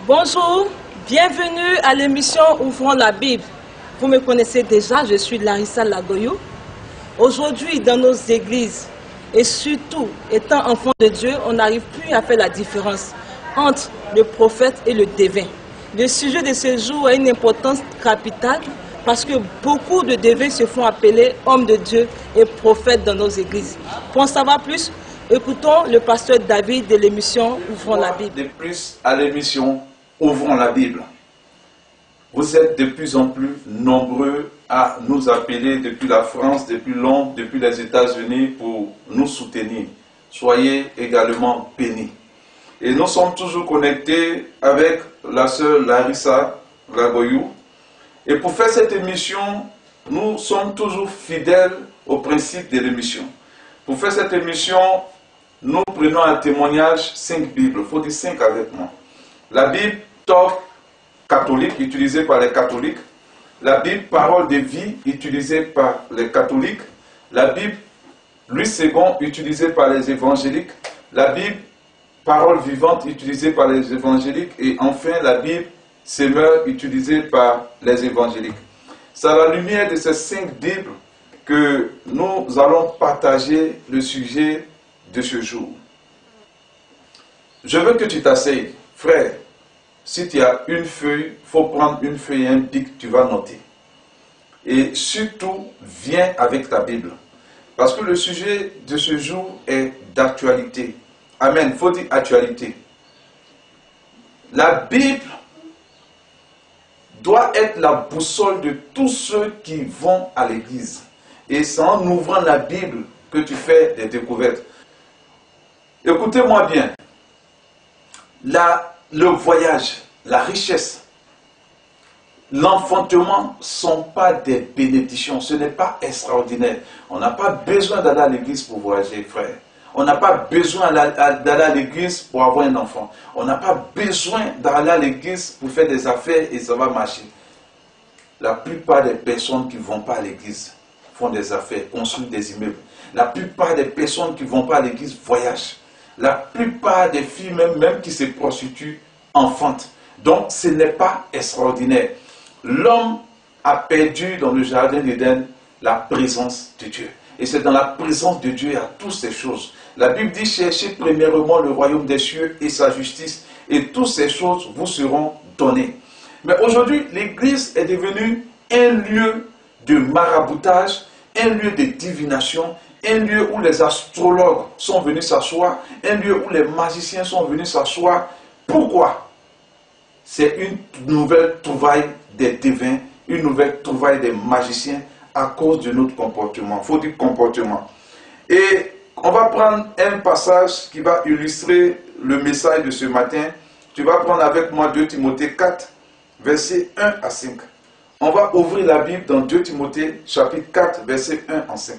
Bonjour, bienvenue à l'émission Ouvrons la Bible. Vous me connaissez déjà, je suis Larissa Lagoyou. Aujourd'hui, dans nos églises, et surtout étant enfant de Dieu, on n'arrive plus à faire la différence entre le prophète et le devin. Le sujet de ce jour a une importance capitale parce que beaucoup de devins se font appeler hommes de Dieu et prophètes dans nos églises. Pour en savoir plus, écoutons le pasteur David de l'émission Ouvrons la Bible. De plus à l'émission Ouvrons la Bible. Vous êtes de plus en plus nombreux à nous appeler depuis la France, depuis Londres, depuis les États-Unis pour nous soutenir. Soyez également bénis. Et nous sommes toujours connectés avec la sœur Larissa Lagoyou. Et pour faire cette émission, nous sommes toujours fidèles au principe de l'émission. Pour faire cette émission, nous prenons un témoignage 5 Bibles. Il faut dire 5 avec moi. La Bible Top catholique, utilisée par les catholiques. La Bible Parole de vie, utilisée par les catholiques. La Bible Louis II, utilisée par les évangéliques. La Bible Parole vivante, utilisée par les évangéliques. Et enfin, la Bible Semeur, utilisée par les évangéliques. C'est à la lumière de ces 5 Bibles que nous allons partager le sujet de ce jour. Je veux que tu t'asseyes, frère. Si tu as une feuille, il faut prendre une feuille et un bic, tu vas noter. Et surtout, viens avec ta Bible. Parce que le sujet de ce jour est d'actualité. Amen, il faut dire actualité. La Bible doit être la boussole de tous ceux qui vont à l'église. Et c'est en ouvrant la Bible que tu fais des découvertes. Écoutez-moi bien. Le voyage, la richesse, l'enfantement ne sont pas des bénédictions. Ce n'est pas extraordinaire. On n'a pas besoin d'aller à l'église pour voyager, frère. On n'a pas besoin d'aller à l'église pour avoir un enfant. On n'a pas besoin d'aller à l'église pour faire des affaires et ça va marcher. La plupart des personnes qui ne vont pas à l'église font des affaires, construisent des immeubles. La plupart des personnes qui ne vont pas à l'église voyagent. La plupart des filles, même qui se prostituent, enfantent. Donc, ce n'est pas extraordinaire. L'homme a perdu dans le jardin d'Éden la présence de Dieu. Et c'est dans la présence de Dieu qu'il y a toutes ces choses. La Bible dit, cherchez premièrement le royaume des cieux et sa justice, et toutes ces choses vous seront données. Mais aujourd'hui, l'église est devenue un lieu de maraboutage, un lieu de divination, un lieu où les astrologues sont venus s'asseoir, un lieu où les magiciens sont venus s'asseoir. Pourquoi? C'est une nouvelle trouvaille des devins, une nouvelle trouvaille des magiciens à cause de notre comportement. Il faut dire comportement. Et on va prendre un passage qui va illustrer le message de ce matin. Tu vas prendre avec moi 2 Timothée 4, versets 1 à 5. On va ouvrir la Bible dans 2 Timothée chapitre 4, versets 1 à 5.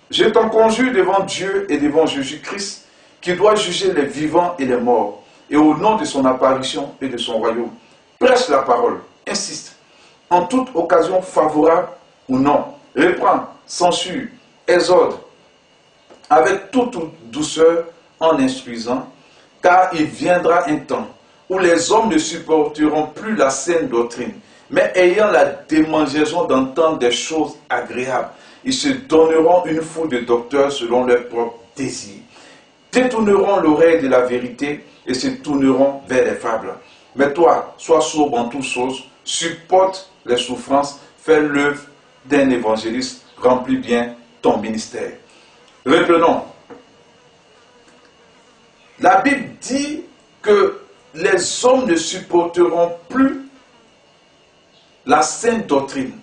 Je t'en conjure devant Dieu et devant Jésus-Christ, qui doit juger les vivants et les morts, et au nom de son apparition et de son royaume. Prêche la parole, insiste, en toute occasion favorable ou non, reprend, censure, exhorte, avec toute douceur en instruisant, car il viendra un temps où les hommes ne supporteront plus la saine doctrine, mais ayant la démangeaison d'entendre des choses agréables, ils se donneront une foule de docteurs selon leurs propres désirs, détourneront l'oreille de la vérité et se tourneront vers les fables. Mais toi, sois sobre en toutes choses, supporte les souffrances, fais l'œuvre d'un évangéliste, remplis bien ton ministère. Reprenons. La Bible dit que les hommes ne supporteront plus la sainte doctrine.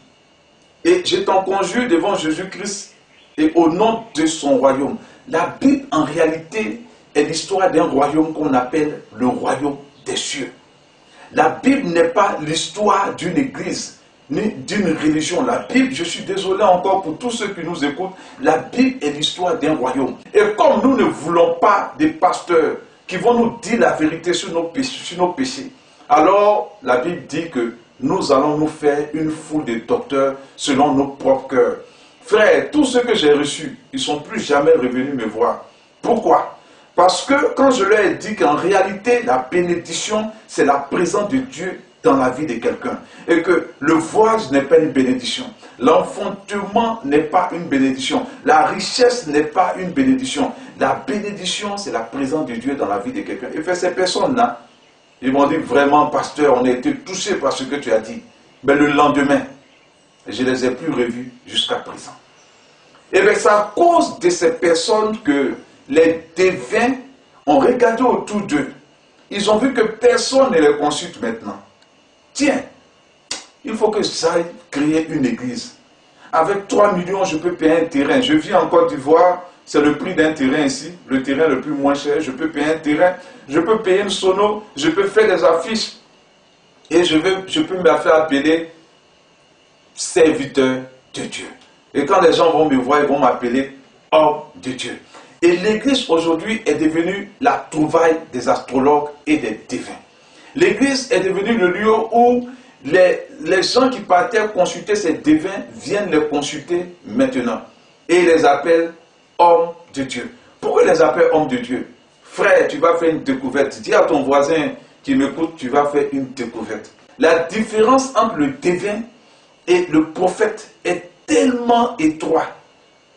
Et je t'en conjure devant Jésus-Christ et au nom de son royaume. La Bible, en réalité, est l'histoire d'un royaume qu'on appelle le royaume des cieux. La Bible n'est pas l'histoire d'une église, ni d'une religion. La Bible, je suis désolé encore pour tous ceux qui nous écoutent, la Bible est l'histoire d'un royaume. Et comme nous ne voulons pas des pasteurs qui vont nous dire la vérité sur nos péchés, alors la Bible dit que nous allons nous faire une foule de docteurs selon nos propres cœurs. Frères, tous ceux que j'ai reçus, ils ne sont plus jamais revenus me voir. Pourquoi? Parce que quand je leur ai dit qu'en réalité, la bénédiction, c'est la présence de Dieu dans la vie de quelqu'un. Et que le voyage n'est pas une bénédiction. L'enfantement n'est pas une bénédiction. La richesse n'est pas une bénédiction. La bénédiction, c'est la présence de Dieu dans la vie de quelqu'un. Et fait, ces personnes-là, ils m'ont dit vraiment, pasteur, on a été touchés par ce que tu as dit. Mais le lendemain, je ne les ai plus revus jusqu'à présent. Et bien, c'est à cause de ces personnes que les devins ont regardé autour d'eux. Ils ont vu que personne ne les consulte maintenant. Tiens, il faut que j'aille créer une église. Avec 3 millions, je peux payer un terrain. Je vis en Côte d'Ivoire, c'est le prix d'un terrain ici, le terrain le plus moins cher. Je peux payer un terrain, je peux payer une sono, je peux faire des affiches. Et je peux me faire appeler serviteur de Dieu. Et quand les gens vont me voir, ils vont m'appeler homme de Dieu. Et l'église aujourd'hui est devenue la trouvaille des astrologues et des devins. L'église est devenue le lieu où les gens qui partaient consulter ces devins viennent les consulter maintenant. Et ils les appellent hommes de Dieu. Pourquoi ils les appellent hommes de Dieu? Frère, tu vas faire une découverte. Dis à ton voisin qui m'écoute, tu vas faire une découverte. La différence entre le devin et le prophète est tellement étroite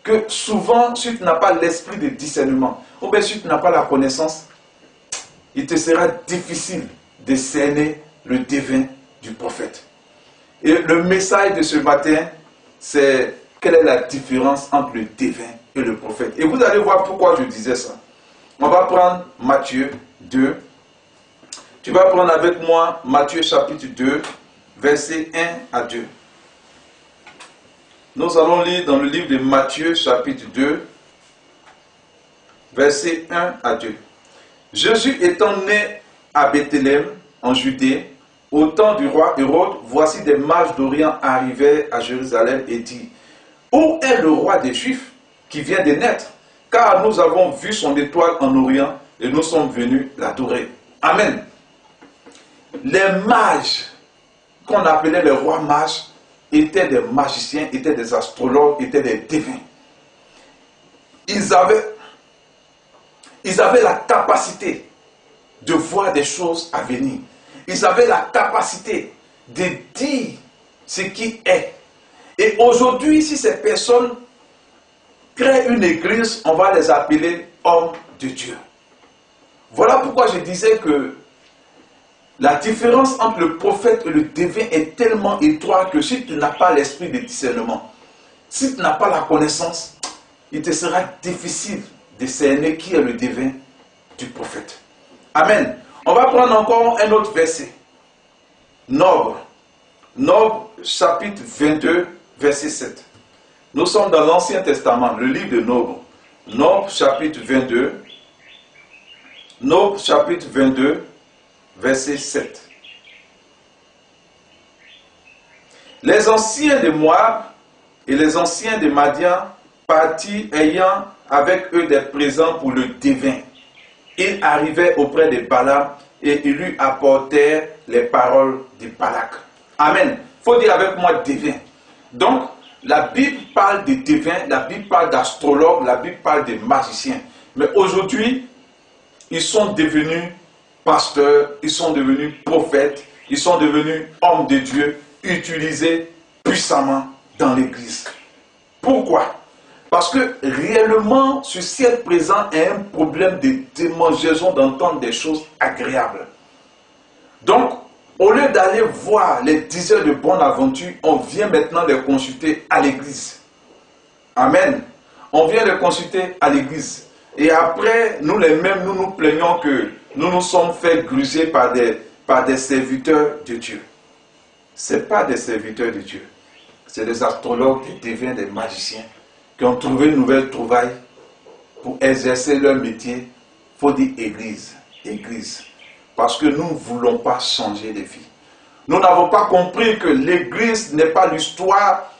que souvent, si tu n'as pas l'esprit de discernement, ou bien si tu n'as pas la connaissance, il te sera difficile de cerner le devin du prophète. Et le message de ce matin, c'est quelle est la différence entre le devin et le prophète. Et vous allez voir pourquoi je disais ça. On va prendre Matthieu 2. Tu vas prendre avec moi Matthieu chapitre 2, versets 1 à 2. Nous allons lire dans le livre de Matthieu chapitre 2, versets 1 à 2. Jésus étant né à Bethléem, en Judée, au temps du roi Hérode, voici des mages d'Orient arrivaient à Jérusalem et dit: où est le roi des Juifs qui vient de naître? Car nous avons vu son étoile en Orient et nous sommes venus l'adorer. Amen. Les mages, qu'on appelait les rois mages, étaient des magiciens, étaient des astrologues, étaient des devins. Ils avaient la capacité de voir des choses à venir. Ils avaient la capacité de dire ce qui est. Et aujourd'hui, si ces personnes créent une église, on va les appeler hommes de Dieu. Voilà pourquoi je disais que la différence entre le prophète et le devin est tellement étroite que si tu n'as pas l'esprit de discernement, si tu n'as pas la connaissance, il te sera difficile de cerner qui est le devin du prophète. Amen. On va prendre encore un autre verset. Nombre chapitre 22, verset 7. Nous sommes dans l'Ancien Testament, le livre de Nombre. Nombre chapitre 22. Nombre chapitre 22, verset 7. Les anciens de Moab et les anciens de Madian partis ayant avec eux des présents pour le devin. Ils arrivaient auprès de Balaam et ils lui apportèrent les paroles de Balak. Amen. Il faut dire avec moi devin. Donc, la Bible parle de devins, la Bible parle d'astrologues, la Bible parle de magiciens. Mais aujourd'hui, ils sont devenus pasteurs, ils sont devenus prophètes, ils sont devenus hommes de Dieu, utilisés puissamment dans l'Église. Pourquoi? Parce que réellement, ce ciel présent est un problème de démangeaison d'entendre des choses agréables. Donc, au lieu d'aller voir les diseurs de bonne aventure, on vient maintenant les consulter à l'église. Amen. On vient les consulter à l'église. Et après, nous les mêmes, nous nous plaignons que nous nous sommes fait gruger par des serviteurs de Dieu. Ce n'est pas des serviteurs de Dieu. C'est des astrologues, des devins, des magiciens qui ont trouvé une nouvelle trouvaille pour exercer leur métier. Il faut dire église. Église. Parce que nous ne voulons pas changer de vie. Nous n'avons pas compris que l'église n'est pas l'histoire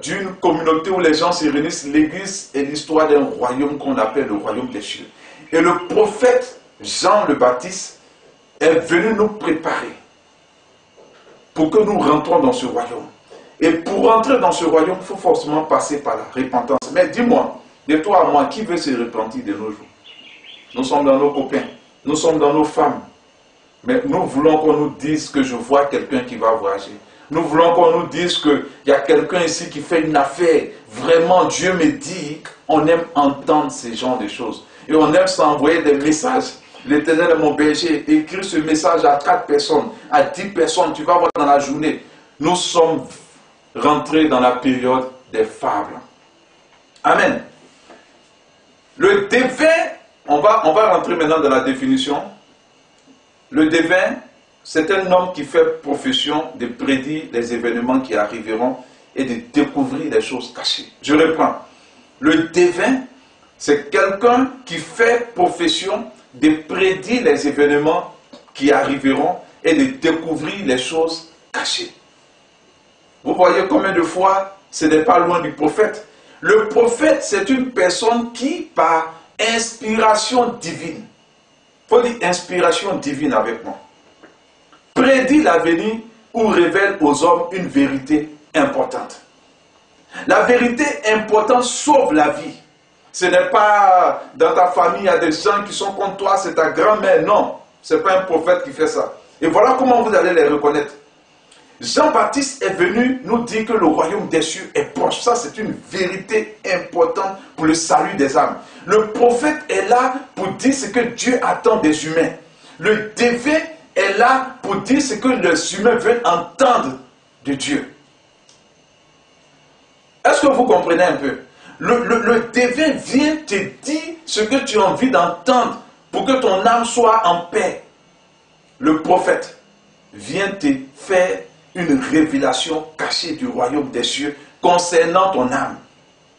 d'une communauté où les gens se réunissent. L'église est l'histoire d'un royaume qu'on appelle le royaume des cieux. Et le prophète Jean le Baptiste est venu nous préparer pour que nous rentrons dans ce royaume. Et pour rentrer dans ce royaume, il faut forcément passer par la repentance. Mais dis-moi, de toi à moi, qui veut se repentir de nos jours? nous sommes dans nos copains, nous sommes dans nos femmes. Mais nous voulons qu'on nous dise que je vois quelqu'un qui va voyager. Nous voulons qu'on nous dise qu'il y a quelqu'un ici qui fait une affaire. Vraiment, Dieu me dit, on aime entendre ces genres de choses. Et on aime s'envoyer des messages. L'Éternel est mon berger. Écris ce message à 4 personnes, à 10 personnes. Tu vas voir dans la journée. Nous sommes rentrés dans la période des fables. Amen. Le devin, on va rentrer maintenant dans la définition. Le devin, c'est un homme qui fait profession de prédire les événements qui arriveront et de découvrir les choses cachées. Je reprends. Le devin, c'est quelqu'un qui fait profession de prédire les événements qui arriveront et de découvrir les choses cachées. Vous voyez combien de fois ce n'est pas loin du prophète. Le prophète, c'est une personne qui, par inspiration divine, il faut dire inspiration divine avec moi, prédit l'avenir ou révèle aux hommes une vérité importante. La vérité importante sauve la vie. Ce n'est pas dans ta famille, il y a des gens qui sont contre toi, c'est ta grand-mère. Non, ce n'est pas un prophète qui fait ça. Et voilà comment vous allez les reconnaître. Jean-Baptiste est venu nous dire que le royaume des cieux est proche. Ça, c'est une vérité importante pour le salut des âmes. Le prophète est là pour dire ce que Dieu attend des humains. Le devin est là pour dire ce que les humains veulent entendre de Dieu. Est-ce que vous comprenez un peu? Le devin vient te dire ce que tu as envie d'entendre pour que ton âme soit en paix. Le prophète vient te faire une révélation cachée du royaume des cieux concernant ton âme,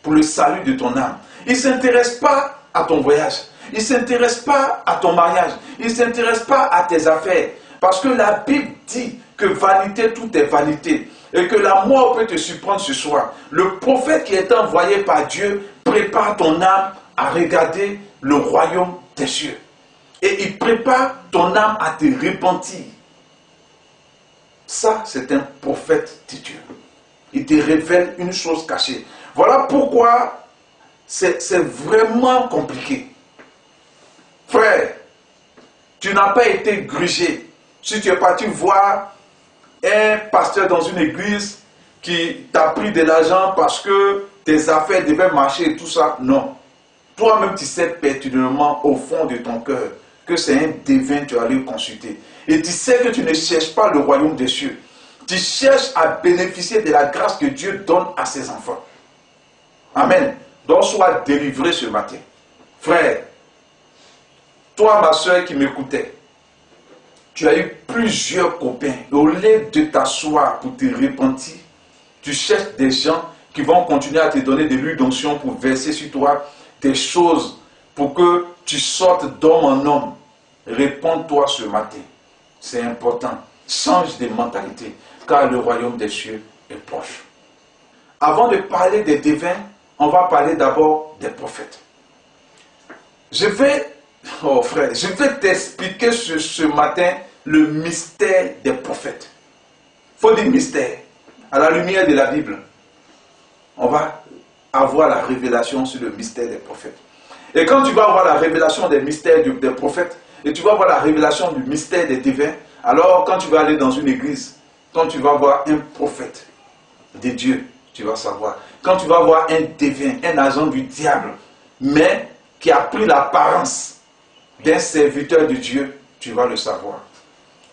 pour le salut de ton âme. Il ne s'intéresse pas à ton voyage, il ne s'intéresse pas à ton mariage, il ne s'intéresse pas à tes affaires, parce que la Bible dit que vanité, tout est vanité, et que la mort peut te surprendre ce soir. Le prophète qui est envoyé par Dieu prépare ton âme à regarder le royaume des cieux. Et il prépare ton âme à te repentir. Ça, c'est un prophète de Dieu. Il te révèle une chose cachée. Voilà pourquoi c'est vraiment compliqué. Frère, tu n'as pas été grugé. Si tu es parti voir un pasteur dans une église qui t'a pris de l'argent parce que tes affaires devaient marcher et tout ça, non. Toi-même, tu sais pertinemment au fond de ton cœur que c'est un devin que tu as allé consulter. Et tu sais que tu ne cherches pas le royaume des cieux. Tu cherches à bénéficier de la grâce que Dieu donne à ses enfants. Amen. Donc sois délivré ce matin. Frère, toi ma soeur qui m'écoutais, tu as eu plusieurs copains. Au lieu de t'asseoir pour te repentir, tu cherches des gens qui vont continuer à te donner de l'huile d'onction pour verser sur toi des choses pour que tu sortes d'homme en homme. Réponds-toi ce matin. C'est important. Change de mentalité, car le royaume des cieux est proche. Avant de parler des devins, on va parler d'abord des prophètes. Je vais t'expliquer ce matin le mystère des prophètes. Il faut dire mystère. À la lumière de la Bible, on va avoir la révélation sur le mystère des prophètes. Et quand tu vas avoir la révélation des mystères des prophètes, et tu vas avoir la révélation du mystère des devins, alors quand tu vas aller dans une église, quand tu vas voir un prophète de Dieu, tu vas savoir. Quand tu vas voir un devin, un agent du diable, mais qui a pris l'apparence d'un serviteur de Dieu, tu vas le savoir.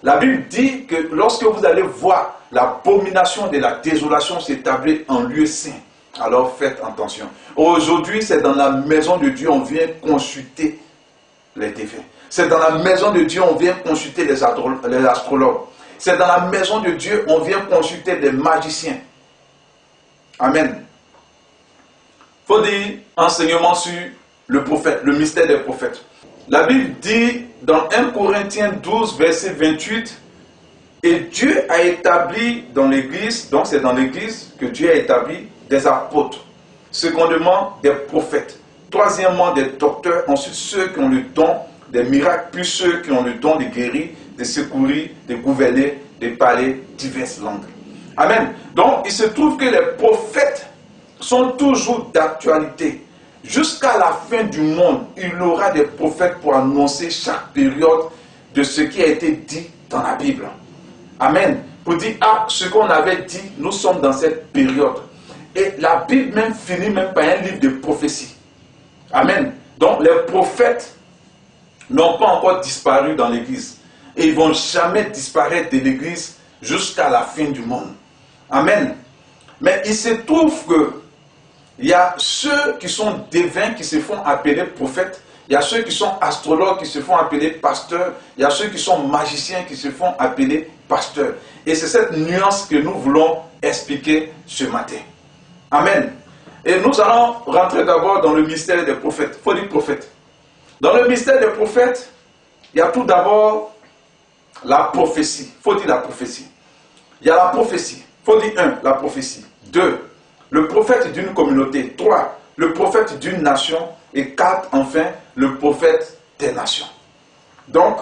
La Bible dit que lorsque vous allez voir l'abomination de la désolation s'établir en lieu saint, alors faites attention. Aujourd'hui, c'est dans la maison de Dieu, on vient consulter les devins. C'est dans la maison de Dieu, on vient consulter les astrologues. C'est dans la maison de Dieu, on vient consulter les magiciens. Amen. Il faut dire enseignement sur le prophète, le mystère des prophètes. La Bible dit dans 1 Corinthiens 12, verset 28, et Dieu a établi dans l'église, donc c'est dans l'église que Dieu a établi des apôtres. Secondement, des prophètes. Troisièmement, des docteurs. Ensuite, ceux qui ont le don des miracles, puis ceux qui ont le don de guérir, de secourir, de gouverner, de parler diverses langues. Amen. Donc, il se trouve que les prophètes sont toujours d'actualité. Jusqu'à la fin du monde, il y aura des prophètes pour annoncer chaque période de ce qui a été dit dans la Bible. Amen. Pour dire, ah, ce qu'on avait dit, nous sommes dans cette période. Et la Bible même finit même par un livre de prophétie. Amen. Donc les prophètes n'ont pas encore disparu dans l'église. Et ils ne vont jamais disparaître de l'église jusqu'à la fin du monde. Amen. Mais il se trouve que il y a ceux qui sont devins qui se font appeler prophètes. Il y a ceux qui sont astrologues qui se font appeler pasteurs. Il y a ceux qui sont magiciens qui se font appeler pasteurs. Et c'est cette nuance que nous voulons expliquer ce matin. Amen. Et nous allons rentrer d'abord dans le mystère des prophètes. Il faut dire prophète. Dans le mystère des prophètes, il y a tout d'abord la prophétie. Il faut dire la prophétie. Il y a la prophétie. Il faut dire 1, la prophétie. 2, le prophète d'une communauté. 3, le prophète d'une nation. Et 4, enfin, le prophète des nations. Donc,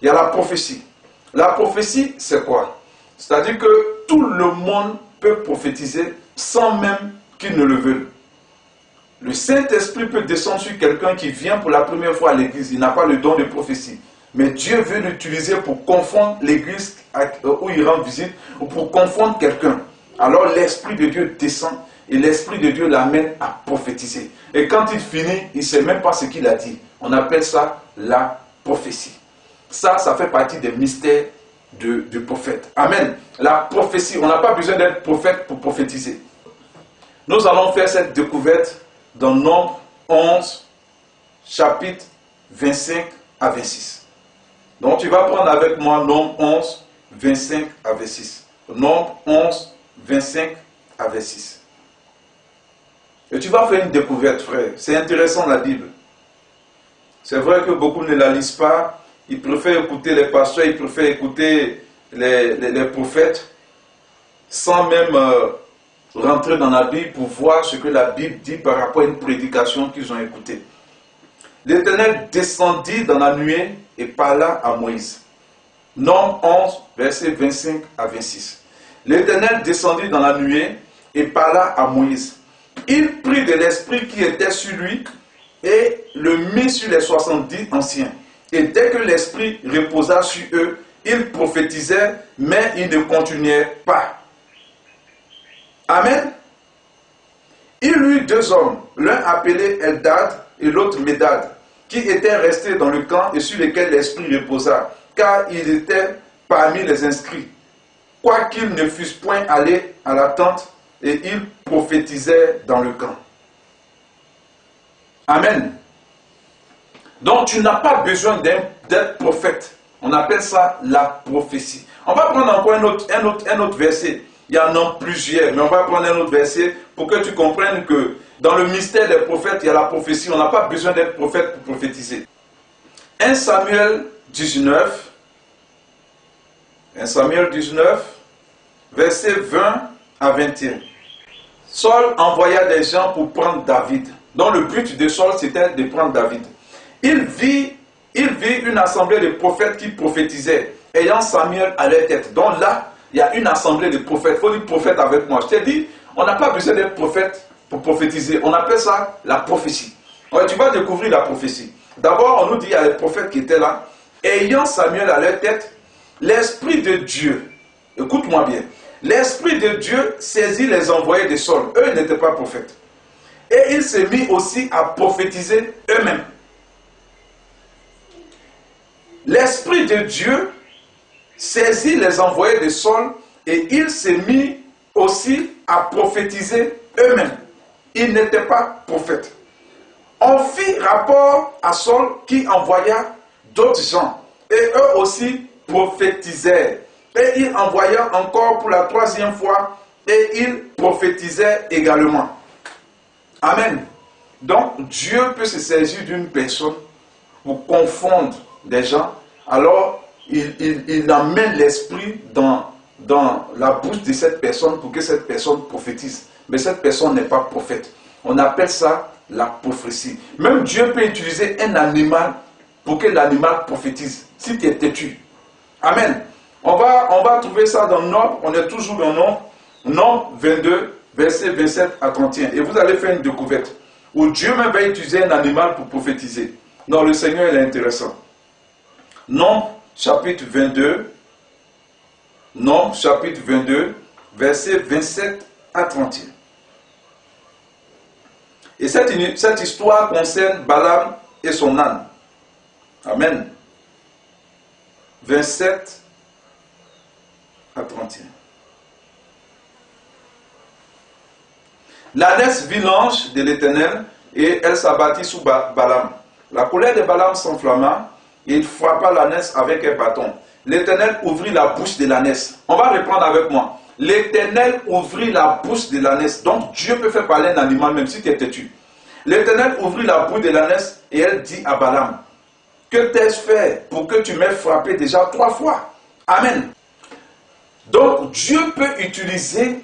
il y a la prophétie. La prophétie, c'est quoi? C'est-à-dire que tout le monde peut prophétiser sans même qu'il ne le veuille. Le Saint-Esprit peut descendre sur quelqu'un qui vient pour la première fois à l'église. Il n'a pas le don de prophétie. Mais Dieu veut l'utiliser pour confondre l'église où il rend visite ou pour confondre quelqu'un. Alors l'Esprit de Dieu descend et l'Esprit de Dieu l'amène à prophétiser. Et quand il finit, il ne sait même pas ce qu'il a dit. On appelle ça la prophétie. Ça fait partie des mystères du prophète. Amen. La prophétie, on n'a pas besoin d'être prophète pour prophétiser. Nous allons faire cette découverte dans Nombre 11, chapitre 25 à 26. Donc tu vas prendre avec moi Nombre 11, 25 à 26. Nombre 11, 25 à 26. Et tu vas faire une découverte, frère. C'est intéressant la Bible. C'est vrai que beaucoup ne la lisent pas. Ils préfèrent écouter les pasteurs, ils préfèrent écouter les prophètes sans même rentrer dans la Bible pour voir ce que la Bible dit par rapport à une prédication qu'ils ont écoutée. L'Éternel descendit dans la nuée et parla à Moïse. Nombre 11, versets 25 à 26. L'Éternel descendit dans la nuée et parla à Moïse. Il prit de l'esprit qui était sur lui et le mit sur les 70 anciens. Et dès que l'esprit reposa sur eux, ils prophétisaient, mais ils ne continuaient pas. Amen. Il eut 2 hommes, l'un appelé Eldad et l'autre Médad, qui étaient restés dans le camp et sur lesquels l'esprit reposa, car ils étaient parmi les inscrits. Quoiqu'ils ne fussent point allés à la tente, et ils prophétisaient dans le camp. Amen. Donc tu n'as pas besoin d'être prophète. On appelle ça la prophétie. On va prendre encore un autre verset. Il y en a plusieurs, mais on va prendre un autre verset pour que tu comprennes que dans le mystère des prophètes, il y a la prophétie. On n'a pas besoin d'être prophète pour prophétiser. 1 Samuel 19, verset 20 à 21. Saul envoya des gens pour prendre David. Donc le but de Saul, c'était de prendre David. Il vit une assemblée de prophètes qui prophétisaient, ayant Samuel à leur tête. Donc là, il y a une assemblée de prophètes. Il faut dire prophète avec moi. Je t'ai dit, on n'a pas besoin d'être prophète pour prophétiser. On appelle ça la prophétie. Alors, tu vas découvrir la prophétie. D'abord, on nous dit, il y a les prophètes qui étaient là, ayant Samuel à leur tête, l'Esprit de Dieu, écoute-moi bien, l'Esprit de Dieu saisit les envoyés de Saul. Eux n'étaient pas prophètes. Et il s'est mis aussi à prophétiser eux-mêmes. L'Esprit de Dieu saisit les envoyés de Saul et il s'est mis aussi à prophétiser eux-mêmes. Ils n'étaient pas prophètes. On fit rapport à Saul qui envoya d'autres gens et eux aussi prophétisèrent. Et il envoya encore pour la 3e fois et il prophétisait également. Amen. Donc Dieu peut se saisir d'une personne pour confondre des gens. Alors il amène l'esprit dans la bouche de cette personne pour que cette personne prophétise. Mais cette personne n'est pas prophète. On appelle ça la prophétie. Même Dieu peut utiliser un animal pour que l'animal prophétise. Si tu es têtu. Amen. On va trouver ça dans Nombre. On est toujours dans Nombre 22, versets 27 à 31. Et vous allez faire une découverte. où Dieu même va utiliser un animal pour prophétiser. Non, le Seigneur, il est intéressant. Nombre chapitre 22, Nombre chapitre 22, versets 27 à 31. Et cette histoire concerne Balaam et son âne. Amen. 27 à 31. L'ânesse vit l'ange de l'Éternel et elle s'abattit sous Balaam. La colère de Balaam s'enflamma et il frappa l'ânesse avec un bâton. L'Éternel ouvrit la bouche de l'ânesse. On va reprendre avec moi. L'Éternel ouvrit la bouche de l'ânesse. Donc Dieu peut faire parler un animal même si tu es têtu. L'Éternel ouvrit la bouche de l'ânesse et elle dit à Balaam, que t'ai-je fait pour que tu m'aies frappé déjà 3 fois? Amen. Donc Dieu peut utiliser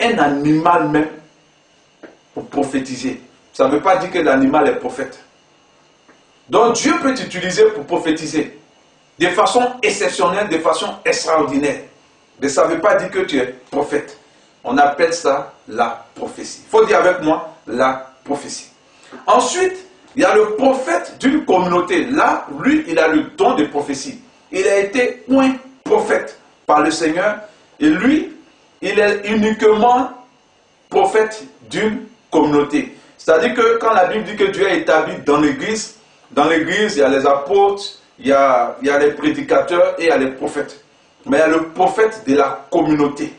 un animal même pour prophétiser. Ça ne veut pas dire que l'animal est prophète. Donc Dieu peut t'utiliser pour prophétiser de façon exceptionnelle, de façon extraordinaire. Mais ça ne veut pas dire que tu es prophète. On appelle ça la prophétie. Il faut dire avec moi la prophétie. Ensuite, il y a le prophète d'une communauté. Là, lui, il a le don de prophétie. Il a été point prophète par le Seigneur. Et lui, il est uniquement prophète d'une communauté. C'est-à-dire que quand la Bible dit que Dieu est établi dans l'église, il y a les apôtres, il y a les prédicateurs et il y a les prophètes. Mais il y a le prophète de la communauté.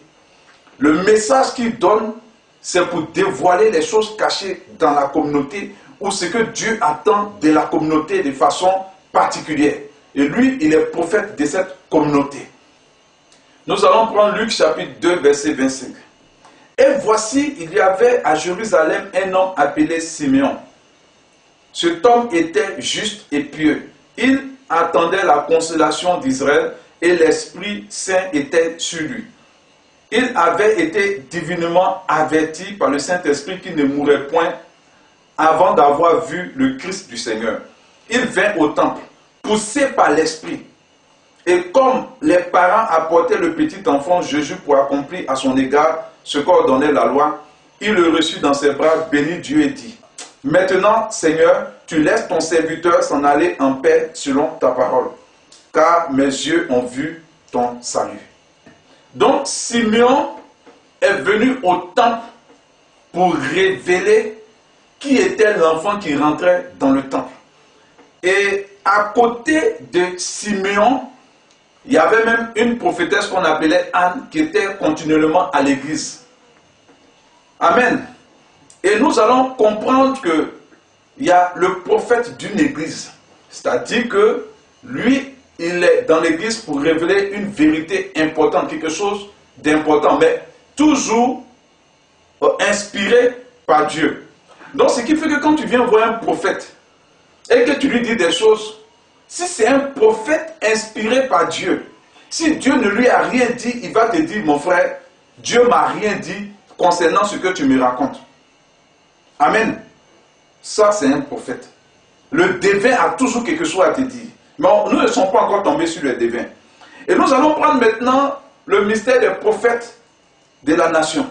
Le message qu'il donne, c'est pour dévoiler les choses cachées dans la communauté ou ce que Dieu attend de la communauté de façon particulière. Et lui, il est prophète de cette communauté. Nous allons prendre Luc chapitre 2, verset 25. Et voici, il y avait à Jérusalem un homme appelé Simeon. Cet homme était juste et pieux. Il attendait la consolation d'Israël et l'Esprit Saint était sur lui. Il avait été divinement averti par le Saint-Esprit qu'il ne mourrait point avant d'avoir vu le Christ du Seigneur. Il vint au temple, poussé par l'Esprit. Et comme les parents apportaient le petit enfant Jésus pour accomplir à son égard ce qu'ordonnait la loi, il le reçut dans ses bras, bénit Dieu et dit, « Maintenant, Seigneur, tu laisses ton serviteur s'en aller en paix selon ta parole, car mes yeux ont vu ton salut. » Donc, Simeon est venu au temple pour révéler qui était l'enfant qui rentrait dans le temple. Et à côté de Simeon, il y avait même une prophétesse qu'on appelait Anne qui était continuellement à l'église. Amen. Et nous allons comprendre qu'il y a le prophète d'une église. C'est-à-dire que lui, il est dans l'église pour révéler une vérité importante, quelque chose d'important, mais toujours inspiré par Dieu. Donc ce qui fait que quand tu viens voir un prophète et que tu lui dis des choses, si c'est un prophète inspiré par Dieu, si Dieu ne lui a rien dit, il va te dire, mon frère, Dieu m'a rien dit concernant ce que tu me racontes. Amen. Ça, c'est un prophète. Le devin a toujours quelque chose à te dire. Mais nous ne sommes pas encore tombés sur le devin. Et nous allons prendre maintenant le mystère des prophètes de la nation.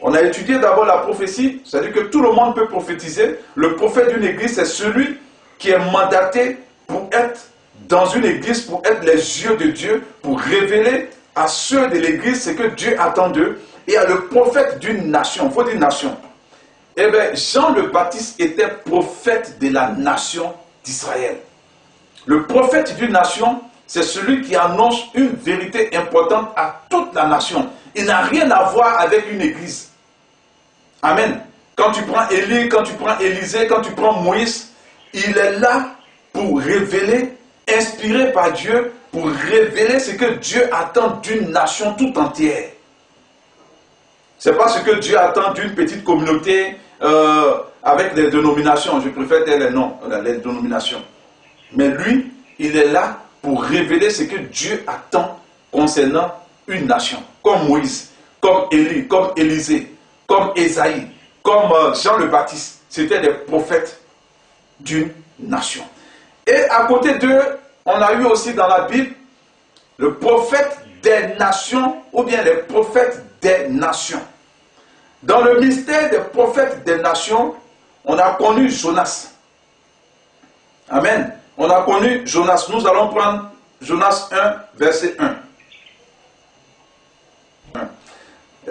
On a étudié d'abord la prophétie, c'est-à-dire que tout le monde peut prophétiser. Le prophète d'une église, c'est celui qui est mandaté pour être dans une église, pour être les yeux de Dieu, pour révéler à ceux de l'église ce que Dieu attend d'eux. Et à le prophète d'une nation, il faut dire nation. Eh bien, Jean le Baptiste était prophète de la nation d'Israël. Le prophète d'une nation, c'est celui qui annonce une vérité importante à toute la nation. Il n'a rien à voir avec une église. Amen. Quand tu prends Élie, quand tu prends Élisée, quand tu prends Moïse, il est là pour révéler, inspiré par Dieu, pour révéler ce que Dieu attend d'une nation tout entière. Ce n'est pas ce que Dieu attend d'une petite communauté avec des dénominations. Je préfère dire les noms, les dénominations. Mais lui, il est là pour révéler ce que Dieu attend concernant une nation. Comme Moïse, comme Élie, comme Élisée, comme Ésaïe, comme Jean le Baptiste. C'était des prophètes d'une nation. Et à côté d'eux, on a eu aussi dans la Bible le prophète des nations ou bien les prophètes des nations. Dans le mystère des prophètes des nations, on a connu Jonas. Amen. On a connu Jonas. Nous allons prendre Jonas 1, verset 1.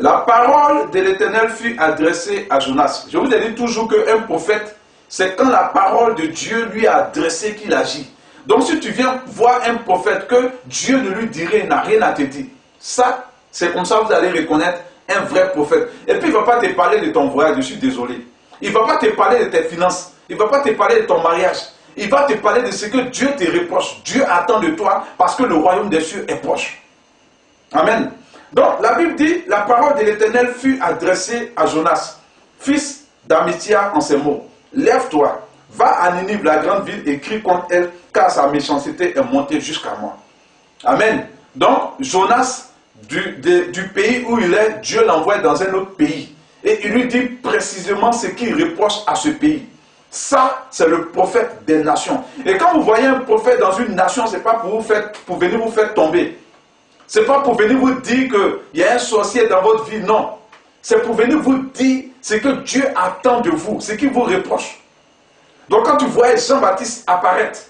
La parole de l'Éternel fut adressée à Jonas. Je vous ai dit toujours qu'un prophète, c'est quand la parole de Dieu lui a adressé qu'il agit. Donc si tu viens voir un prophète que Dieu ne lui dirait, n'a rien à te dire, ça, c'est comme ça que vous allez reconnaître un vrai prophète. Et puis il ne va pas te parler de ton voyage, je suis désolé. Il ne va pas te parler de tes finances. Il ne va pas te parler de ton mariage. Il va te parler de ce que Dieu te reproche. Dieu attend de toi parce que le royaume des cieux est proche. Amen. Donc la Bible dit, la parole de l'Éternel fut adressée à Jonas, fils d'Amittai, en ces mots. Lève-toi, va à Ninive, la grande ville, et crie contre elle, car sa méchanceté est montée jusqu'à moi. Amen. Donc Jonas, du pays où il est, Dieu l'envoie dans un autre pays. Et il lui dit précisément ce qu'il reproche à ce pays. Ça, c'est le prophète des nations. Et quand vous voyez un prophète dans une nation, ce n'est pas pour venir vous faire tomber. Ce n'est pas pour venir vous dire qu'il y a un sorcier dans votre vie, non. C'est pour venir vous dire ce que Dieu attend de vous, ce qu'il vous reproche. Donc quand tu vois Jean-Baptiste apparaître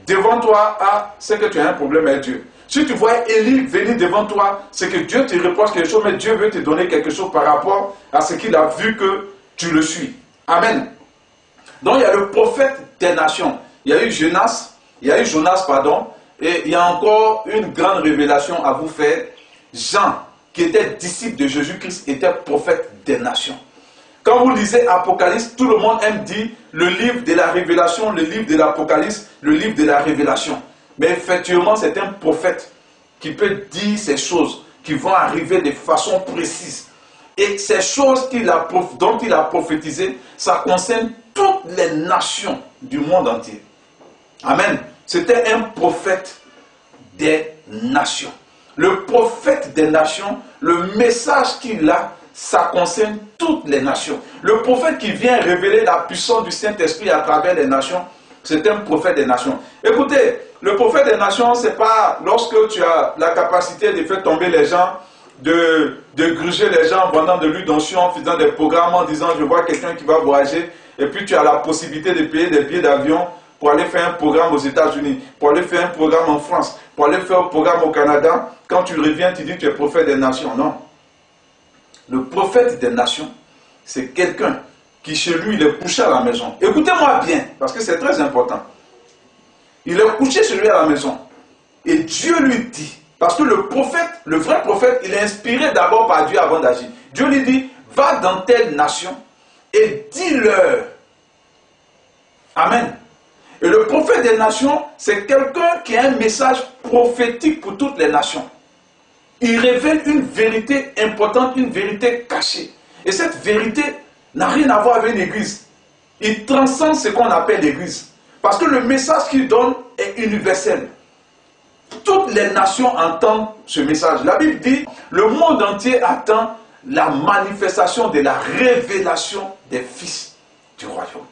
devant toi, c'est que tu as un problème avec Dieu. Si tu vois Élie venir devant toi, c'est que Dieu te reproche quelque chose, mais Dieu veut te donner quelque chose par rapport à ce qu'il a vu que tu le suis. Amen. Donc il y a le prophète des nations. Il y a eu Jonas, et il y a encore une grande révélation à vous faire. Jean, qui était disciple de Jésus-Christ, était prophète des nations. Quand vous lisez Apocalypse, tout le monde aime dire le livre de la révélation, le livre de l'Apocalypse, le livre de la révélation. Mais effectivement, c'est un prophète qui peut dire ces choses qui vont arriver de façon précise. Et ces choses dont il a prophétisé, ça concerne toutes les nations du monde entier. Amen. C'était un prophète des nations. Le prophète des nations, le message qu'il a, ça concerne toutes les nations. Le prophète qui vient révéler la puissance du Saint-Esprit à travers les nations, c'est un prophète des nations. Écoutez, le prophète des nations, c'est pas lorsque tu as la capacité de faire tomber les gens, de gruger les gens en vendant de l'huile d'onction, en faisant des programmes en disant je vois quelqu'un qui va voyager, et puis tu as la possibilité de payer des billets d'avion pour aller faire un programme aux États-Unis, pour aller faire un programme en France, pour aller faire un programme au Canada. Quand tu reviens, tu dis que tu es prophète des nations. Non. Le prophète des nations, c'est quelqu'un qui chez lui, il est couché à la maison. Écoutez-moi bien, parce que c'est très important. Il est couché chez lui à la maison. Et Dieu lui dit, parce que le prophète, le vrai prophète, il est inspiré d'abord par Dieu avant d'agir. Dieu lui dit, va dans telle nation et dis-leur. Amen. Et le prophète des nations, c'est quelqu'un qui a un message prophétique pour toutes les nations. Il révèle une vérité importante, une vérité cachée. Et cette vérité n'a rien à voir avec l'Église. Il transcende ce qu'on appelle l'Église. Parce que le message qu'il donne est universel. Toutes les nations entendent ce message. La Bible dit, le monde entier attend la manifestation de la révélation des fils du royaume.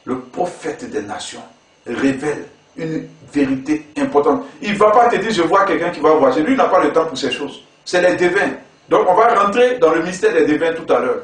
Le prophète des nations révèle une vérité importante. Il ne va pas te dire, je vois quelqu'un qui va voyager. Lui, il n'a pas le temps pour ces choses. C'est les devins. Donc, on va rentrer dans le mystère des devins tout à l'heure.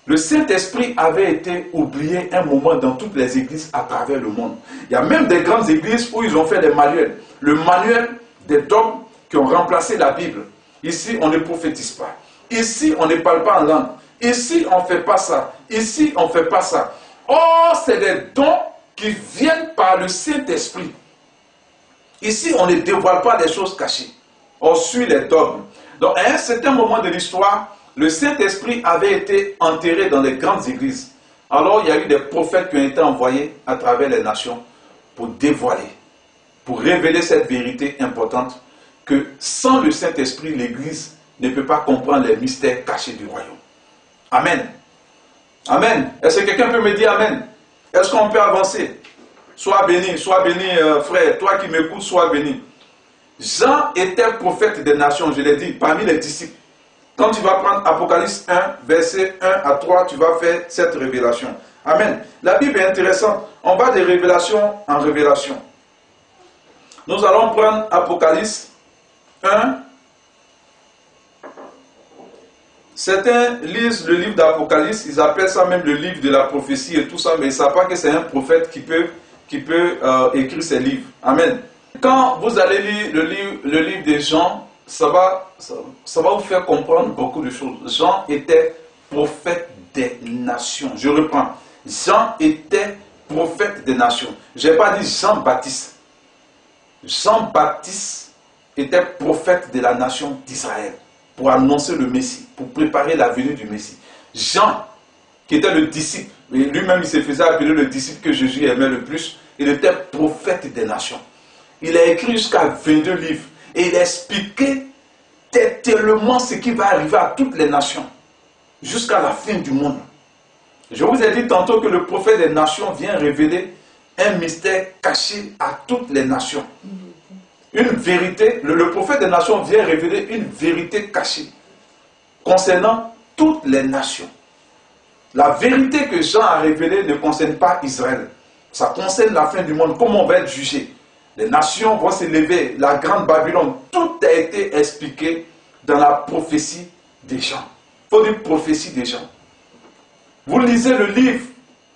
Le Saint-Esprit avait été oublié un moment dans toutes les églises à travers le monde. Il y a même des grandes églises où ils ont fait des manuels. Le manuel des dogmes qui ont remplacé la Bible. Ici, on ne prophétise pas. Ici, on ne parle pas en langue. Ici, on ne fait pas ça. Ici, on ne fait pas ça. Or, c'est des dons qui viennent par le Saint-Esprit. Ici, on ne dévoile pas des choses cachées. On suit les dogmes. Donc, à un certain moment de l'histoire, le Saint-Esprit avait été enterré dans les grandes églises. Alors, il y a eu des prophètes qui ont été envoyés à travers les nations pour dévoiler, pour révéler cette vérité importante que sans le Saint-Esprit, l'Église ne peut pas comprendre les mystères cachés du royaume. Amen. Amen. Est-ce que quelqu'un peut me dire Amen? Est-ce qu'on peut avancer? Sois béni, frère. Toi qui m'écoutes, sois béni. Jean était prophète des nations, je l'ai dit, parmi les disciples. Quand tu vas prendre Apocalypse 1, verset 1 à 3, tu vas faire cette révélation. Amen. La Bible est intéressante. On va de révélation en révélation. Nous allons prendre Apocalypse 1, Certains lisent le livre d'Apocalypse, ils appellent ça même le livre de la prophétie et tout ça, mais ils ne savent pas que c'est un prophète qui peut écrire ces livres. Amen. Quand vous allez lire le livre de Jean, ça va vous faire comprendre beaucoup de choses. Jean était prophète des nations. Je reprends. Jean était prophète des nations. Je n'ai pas dit Jean-Baptiste. Jean-Baptiste était prophète de la nation d'Israël pour annoncer le Messie, pour préparer la venue du Messie. Jean, qui était le disciple, et lui-même il se faisait appeler le disciple que Jésus aimait le plus, il était prophète des nations. Il a écrit jusqu'à 22 livres et il a expliqué tellement ce qui va arriver à toutes les nations jusqu'à la fin du monde. Je vous ai dit tantôt que le prophète des nations vient révéler un mystère caché à toutes les nations. Une vérité, le prophète des nations vient révéler une vérité cachée concernant toutes les nations. La vérité que Jean a révélée ne concerne pas Israël. Ça concerne la fin du monde, comment on va être jugé. Les nations vont s'élever, la grande Babylone, tout a été expliqué dans la prophétie des Jean. Il faut dire prophétie des Jean. Vous lisez le livre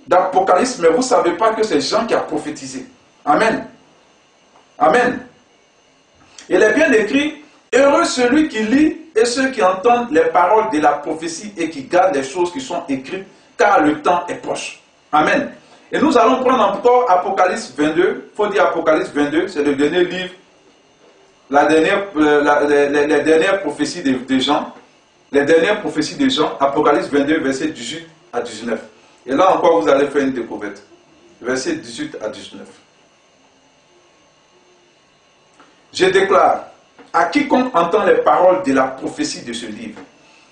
d'Apocalypse, mais vous ne savez pas que c'est Jean qui a prophétisé. Amen. Amen. Il est bien écrit, heureux celui qui lit et ceux qui entendent les paroles de la prophétie et qui gardent les choses qui sont écrites, car le temps est proche. Amen. Et nous allons prendre encore Apocalypse 22. Il faut dire Apocalypse 22, c'est le dernier livre, les dernières prophéties de Jean. Les dernières prophéties de Jean, Apocalypse 22, versets 18 à 19. Et là encore, vous allez faire une découverte. Versets 18 à 19. Je déclare, à quiconque entend les paroles de la prophétie de ce livre,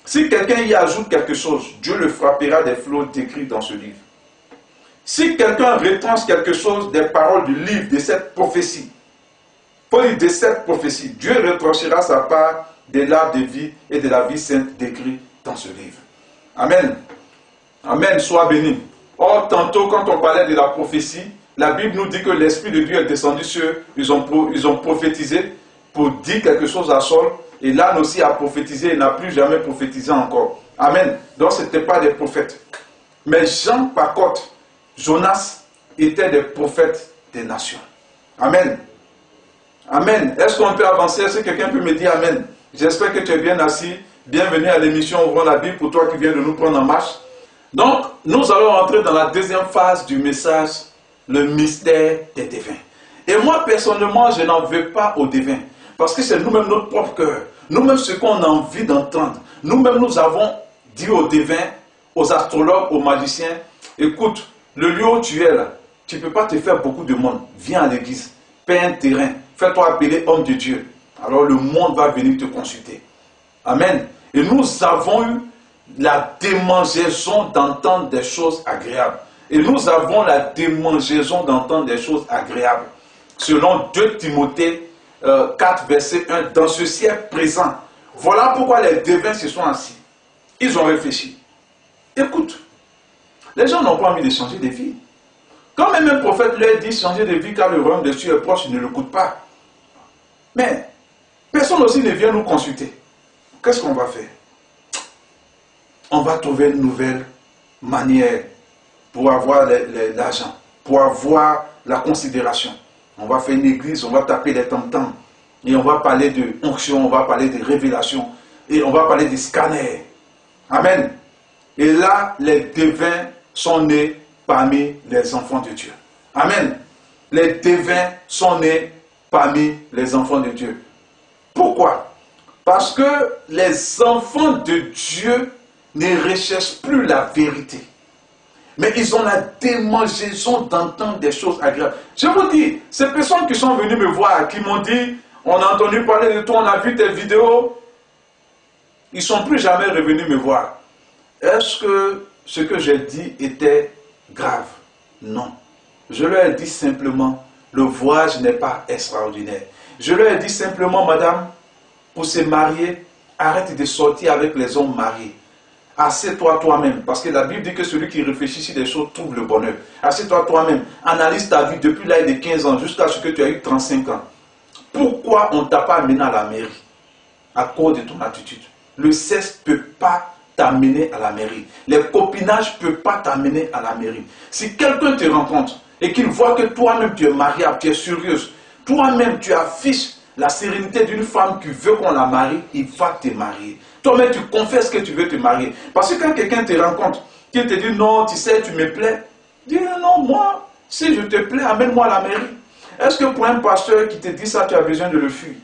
si quelqu'un y ajoute quelque chose, Dieu le frappera des flots décrits dans ce livre. Si quelqu'un retranche quelque chose des paroles du livre de cette prophétie, de cette prophétie, Dieu retranchera sa part de l'arbre de vie et de la vie sainte décrit dans ce livre. Amen. Amen, sois béni. Or, tantôt, quand on parlait de la prophétie, la Bible nous dit que l'Esprit de Dieu est descendu sur eux, ils ont prophétisé pour dire quelque chose à Saul, et l'âne aussi a prophétisé, il n'a plus jamais prophétisé encore. Amen. Donc, ce n'était pas des prophètes. Mais Jean, par contre, Jonas, étaient des prophètes des nations. Amen. Amen. Est-ce qu'on peut avancer? Est-ce que quelqu'un peut me dire Amen? J'espère que tu es bien assis. Bienvenue à l'émission Ouvrons la Bible pour toi qui viens de nous prendre en marche. Donc, nous allons entrer dans la deuxième phase du message, le mystère des devins. Et moi, personnellement, je n'en veux pas aux devins. Parce que c'est nous-mêmes notre propre cœur. Nous-mêmes, ce qu'on a envie d'entendre. Nous-mêmes, nous avons dit aux devins, aux astrologues, aux magiciens, écoute, le lieu où tu es là, tu ne peux pas te faire beaucoup de monde. Viens à l'église, paie un terrain, fais-toi appeler homme de Dieu. Alors le monde va venir te consulter. Amen. Et nous avons eu la démangeaison d'entendre des choses agréables. Et nous avons la démangeaison d'entendre des choses agréables. Selon 2 Timothée 4, verset 1, dans ce siècle présent, voilà pourquoi les devins se sont assis. Ils ont réfléchi. Écoute, les gens n'ont pas envie de changer de vie. Quand même un prophète leur dit changer de vie car le royaume des cieux est proche, ils ne l'écoutent pas. Mais personne aussi ne vient nous consulter. Qu'est-ce qu'on va faire? On va trouver une nouvelle manière pour avoir l'argent, pour avoir la considération. On va faire une église, on va taper les tam-tams, et on va parler de onction, on va parler de révélation, et on va parler des scanners. Amen. Et là, les devins sont nés parmi les enfants de Dieu. Amen. Les devins sont nés parmi les enfants de Dieu. Pourquoi? Parce que les enfants de Dieu ne recherchent plus la vérité. Mais ils ont la démangeaison d'entendre des choses agréables. Je vous dis, ces personnes qui sont venues me voir, qui m'ont dit, on a entendu parler de toi, on a vu tes vidéos, ils ne sont plus jamais revenus me voir. Est-ce que ce que j'ai dit était grave? Non. Je leur ai dit simplement, le voyage n'est pas extraordinaire. Je leur ai dit simplement, madame, pour se marier, arrête de sortir avec les hommes mariés. Assieds-toi toi-même, parce que la Bible dit que celui qui réfléchit sur des choses trouve le bonheur. Assieds-toi toi-même, analyse ta vie depuis l'âge de 15 ans jusqu'à ce que tu aies eu 35 ans. Pourquoi on ne t'a pas amené à la mairie? À cause de ton attitude. Le sexe ne peut pas t'amener à la mairie. Les copinages ne peuvent pas t'amener à la mairie. Si quelqu'un te rencontre et qu'il voit que toi-même tu es mariable, tu es sérieuse, toi-même tu affiches la sérénité d'une femme qui veut qu'on la marie, il va te marier. Toi-même tu confesses que tu veux te marier. Parce que quand quelqu'un te rencontre, qu'il te dit non, tu sais, tu me plais, dis non, moi, si je te plais, amène-moi à la mairie. Est-ce que pour un pasteur qui te dit ça, tu as besoin de le fuir?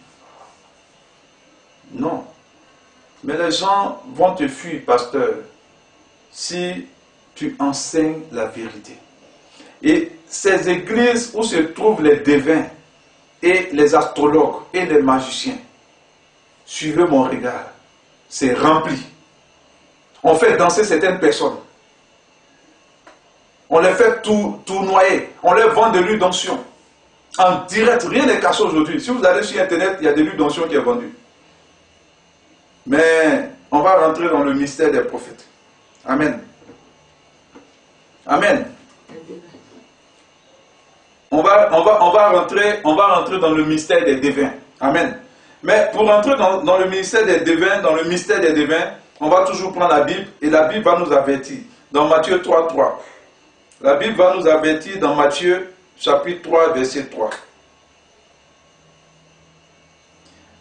Non. Mais les gens vont te fuir, pasteur, si tu enseignes la vérité. Et ces églises où se trouvent les devins et les astrologues et les magiciens, suivez mon regard, c'est rempli. On fait danser certaines personnes. On les fait tout noyer. On leur vend de l'huile d'onction. En direct, rien n'est caché aujourd'hui. Si vous allez sur Internet, il y a de l'huile d'onction qui est vendue. Mais on va rentrer dans le mystère des prophètes. Amen. Amen. On va rentrer dans le mystère des devins. Amen. Mais pour rentrer dans le mystère des devins, on va toujours prendre la Bible et la Bible va nous avertir. Dans Matthieu 3, 3. La Bible va nous avertir dans Matthieu chapitre 3, verset 3.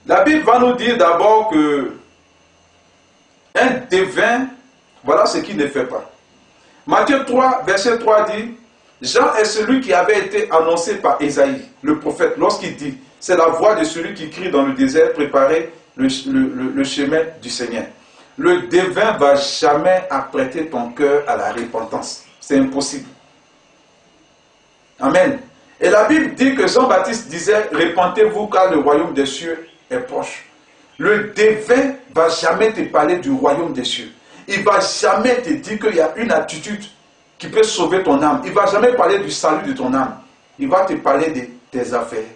La Bible va nous dire d'abord que un devin, voilà ce qu'il ne fait pas. Matthieu 3, verset 3 dit, Jean est celui qui avait été annoncé par Ésaïe, le prophète, lorsqu'il dit, c'est la voix de celui qui crie dans le désert, préparez le chemin du Seigneur. Le devin ne va jamais apprêter ton cœur à la repentance. C'est impossible. Amen. Et la Bible dit que Jean-Baptiste disait, repentez-vous car le royaume des cieux est proche. Le devin ne va jamais te parler du royaume des cieux. Il ne va jamais te dire qu'il y a une attitude qui peut sauver ton âme. Il ne va jamais parler du salut de ton âme. Il va te parler de tes affaires,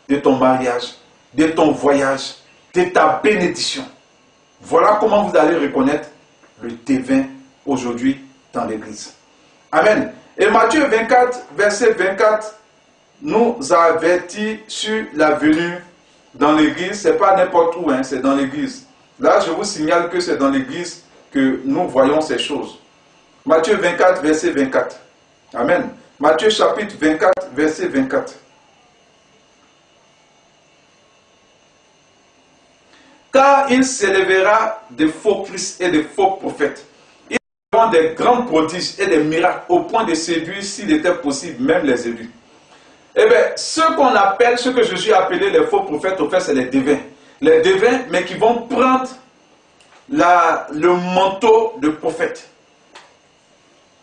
de ton mariage, de ton voyage, de ta bénédiction. Voilà comment vous allez reconnaître le devin aujourd'hui dans l'église. Amen. Et Matthieu 24, verset 24, nous avertit sur la venue dans l'église. Ce n'est pas n'importe où, c'est dans l'église. Là, je vous signale que c'est dans l'église que nous voyons ces choses. Matthieu 24, verset 24. Amen. Matthieu chapitre 24, verset 24. Car il s'élèvera de faux Christ et de faux prophètes. Ils feront des grands prodiges et des miracles au point de séduire, s'il était possible, même les élus. Eh bien, ce que Jésus a appelé les faux prophètes, au fait, c'est les devins. Les devins, mais qui vont prendre le manteau de prophète.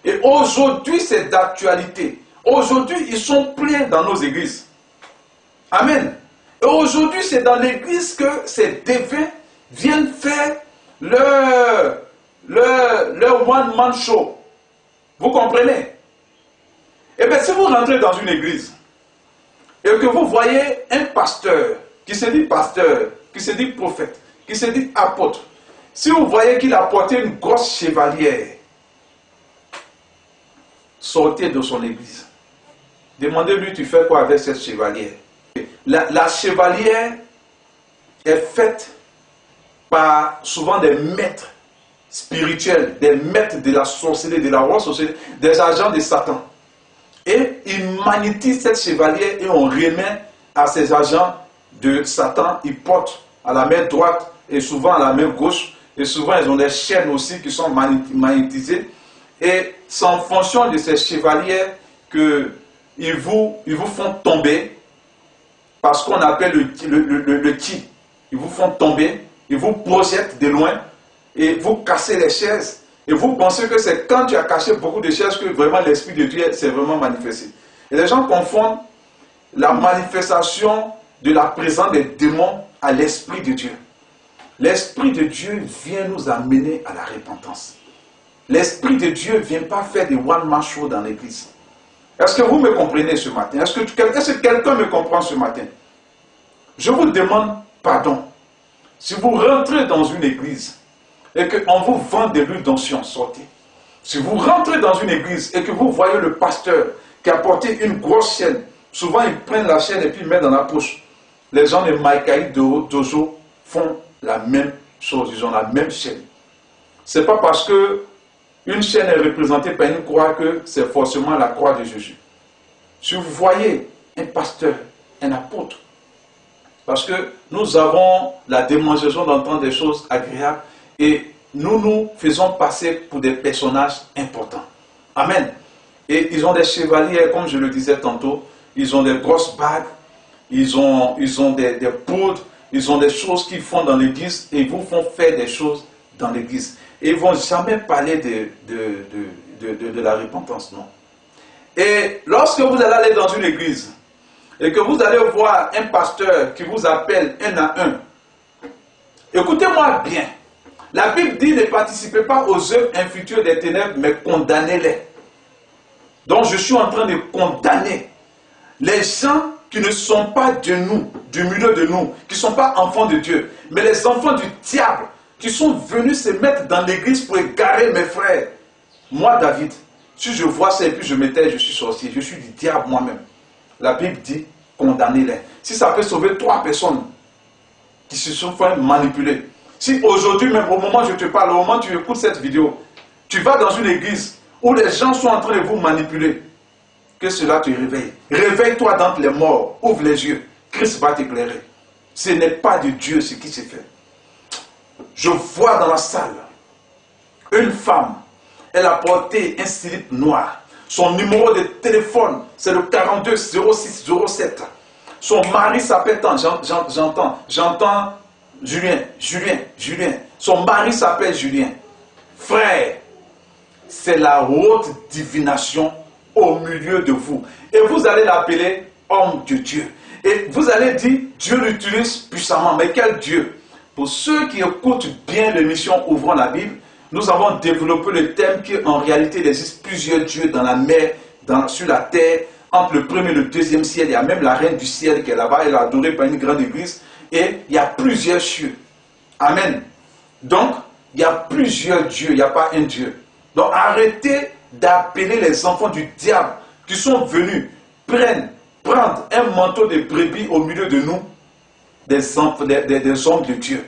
Et aujourd'hui, c'est d'actualité. Aujourd'hui, ils sont pleins dans nos églises. Amen. Et aujourd'hui, c'est dans l'église que ces devins viennent faire leur one-man show. Vous comprenez? Eh bien, si vous rentrez dans une église et que vous voyez un pasteur, qui se dit prophète, qui se dit apôtre, si vous voyez qu'il a porté une grosse chevalière, sortez de son église. Demandez-lui, tu fais quoi avec cette chevalière? La chevalière est faite par souvent des maîtres spirituels, des maîtres de la sorcellerie, de la haute sorcellerie, des agents de Satan. Et ils magnétisent cette chevalière et on remet à ces agents de Satan. Ils portent à la main droite et souvent à la main gauche. Et souvent ils ont des chaînes aussi qui sont magnétisées. Et c'est en fonction de ces chevalières qu'ils vous font tomber. Parce qu'on appelle le ki. Ils vous font tomber, ils vous projettent de loin et vous cassez les chaises. Et vous pensez que c'est quand tu as caché beaucoup de chaises que vraiment l'Esprit de Dieu s'est vraiment manifesté. Et les gens confondent la manifestation de la présence des démons à l'Esprit de Dieu. L'Esprit de Dieu vient nous amener à la repentance. L'Esprit de Dieu ne vient pas faire des one-man show dans l'église. Est-ce que vous me comprenez ce matin? Est-ce que quelqu'un me comprend ce matin? Je vous demande pardon. Si vous rentrez dans une église et qu'on vous vend de l'huile d'onction, sortez. Si vous rentrez dans une église et que vous voyez le pasteur qui a porté une grosse chaîne, souvent ils prennent la chaîne et puis ils mettent dans la poche. Les gens de Maïkaï Dojo font la même chose, ils ont la même chaîne. C'est pas parce que une chaîne est représentée par une croix que c'est forcément la croix de Jésus. Si vous voyez un pasteur, un apôtre, parce que nous avons la démonstration d'entendre des choses agréables et nous nous faisons passer pour des personnages importants. Amen. Et ils ont des chevaliers, comme je le disais tantôt, ils ont des grosses bagues, ils ont des poudres, ils ont des choses qu'ils font dans l'église et ils vous font faire des choses dans l'église. Et ils ne vont jamais parler de la repentance, non. Et lorsque vous allez aller dans une église et que vous allez voir un pasteur qui vous appelle un à un, écoutez-moi bien. La Bible dit ne participez pas aux œuvres infructueuses des ténèbres, mais condamnez-les. Donc je suis en train de condamner les gens qui ne sont pas de nous, du milieu de nous, qui ne sont pas enfants de Dieu, mais les enfants du diable, qui sont venus se mettre dans l'église pour égarer mes frères. Moi, David, si je vois ça et puis je me tais, je suis sorcier, je suis du diable moi-même. La Bible dit, condamnez-les. Si ça peut sauver 3 personnes qui se sont fait manipuler. Si aujourd'hui, même au moment où je te parle, au moment où tu écoutes cette vidéo, tu vas dans une église où les gens sont en train de vous manipuler, que cela te réveille. Réveille-toi d'entre les morts, ouvre les yeux, Christ va t'éclairer. Ce n'est pas de Dieu ce qui s'est fait. Je vois dans la salle une femme, elle a porté un slip noir. Son numéro de téléphone, c'est le 42 06 07. Son mari s'appelle tant, j'entends Julien. Son mari s'appelle Julien. Frère, c'est la haute divination au milieu de vous. Et vous allez l'appeler homme de Dieu. Et vous allez dire, Dieu l'utilise puissamment. Mais quel Dieu? Pour ceux qui écoutent bien l'émission Ouvrons la Bible, nous avons développé le thème qu'en réalité il existe plusieurs dieux dans la mer, sur la terre, entre le premier et le deuxième ciel. Il y a même la reine du ciel qui est là-bas, elle est adorée par une grande église. Et il y a plusieurs cieux. Amen. Donc, il y a plusieurs dieux, il n'y a pas un Dieu. Donc, arrêtez d'appeler les enfants du diable qui sont venus prendre un manteau de brebis au milieu de nous, des hommes de Dieu.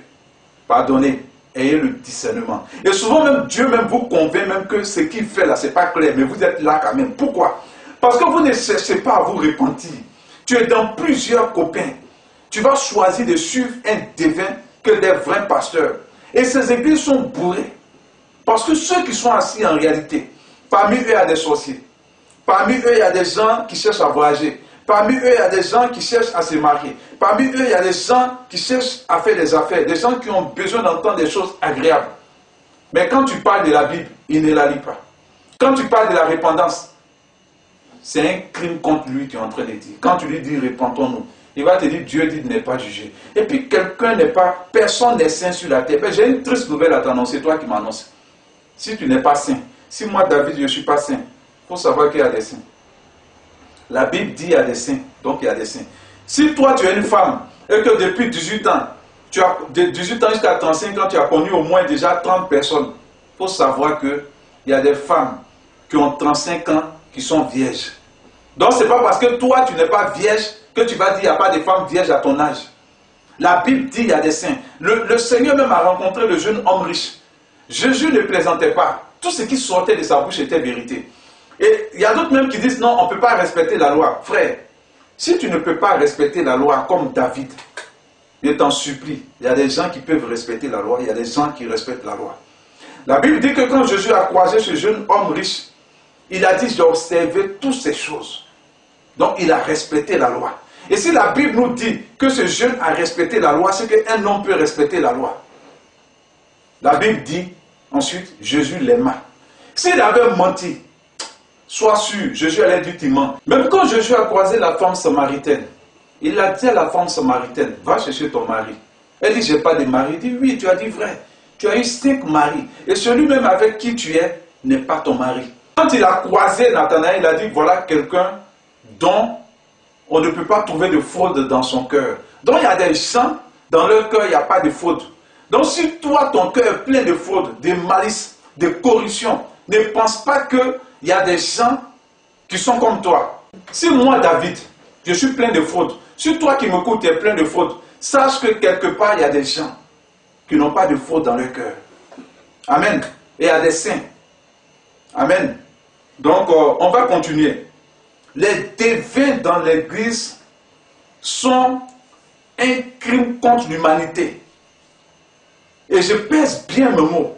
Pardonnez, ayez le discernement. Et souvent même Dieu même vous convainc même que ce qu'il fait là, ce n'est pas clair, mais vous êtes là quand même. Pourquoi? Parce que vous ne cherchez pas à vous repentir. Tu es dans plusieurs copains. Tu vas choisir de suivre un devin que des vrais pasteurs. Et ces églises sont bourrées. Parce que ceux qui sont assis en réalité, parmi eux il y a des sorciers. Parmi eux il y a des gens qui cherchent à voyager. Parmi eux il y a des gens qui cherchent à se marier. Parmi eux il y a des gens qui cherchent à faire des affaires. Des gens qui ont besoin d'entendre des choses agréables. Mais quand tu parles de la Bible, ils ne la lisent pas. Quand tu parles de la repentance, c'est un crime contre lui qui est en train de dire. Quand tu lui dis repentons-nous, il va te dire Dieu dit de ne pas juger. Et puis personne n'est saint sur la terre. J'ai une triste nouvelle à t'annoncer, toi qui m'annonces. Si tu n'es pas saint, si moi David je ne suis pas saint, il faut savoir qu'il y a des saints. La Bible dit qu'il y a des saints, donc il y a des saints. Si toi tu es une femme et que depuis 18 ans, de 18 ans jusqu'à 35 ans, tu as connu au moins déjà 30 personnes, il faut savoir qu'il y a des femmes qui ont 35 ans qui sont vierges. Donc ce n'est pas parce que toi tu n'es pas vierge que tu vas dire qu'il n'y a pas de femmes vierges à ton âge. La Bible dit qu'il y a des saints. Le Seigneur même a rencontré le jeune homme riche. Jésus ne plaisantait pas. Tout ce qui sortait de sa bouche était vérité. Et il y a d'autres même qui disent non, on ne peut pas respecter la loi. Frère, si tu ne peux pas respecter la loi comme David, je t'en supplie, il y a des gens qui peuvent respecter la loi, il y a des gens qui respectent la loi. La Bible dit que quand Jésus a croisé ce jeune homme riche, il a dit j'ai observé toutes ces choses. Donc il a respecté la loi. Et si la Bible nous dit que ce jeune a respecté la loi, c'est qu'un homme peut respecter la loi. La Bible dit ensuite, Jésus l'aima. S'il avait menti, sois sûr, Jésus allait dire tu mens. Même quand Jésus a croisé la femme samaritaine, il a dit à la femme samaritaine, va chercher ton mari. Elle dit, j'ai pas de mari. Il dit, oui, tu as dit vrai. Tu as eu 5 maris. Et celui même avec qui tu es n'est pas ton mari. Quand il a croisé Nathanaël, il a dit, voilà quelqu'un dont on ne peut pas trouver de fraude dans son cœur. Donc il y a des gens, dans leur cœur, il n'y a pas de fraude. Donc si toi, ton cœur est plein de fraude, de malice, de corruption, ne pense pas qu'il y a des gens qui sont comme toi. Si moi, David, je suis plein de fraude, si toi qui m'écoutes, tu es plein de fraude, sache que quelque part, il y a des gens qui n'ont pas de fraude dans leur cœur. Amen. Et à des saints. Amen. Donc, on va continuer. Les devins dans l'église sont un crime contre l'humanité. Et je pèse bien mes mots.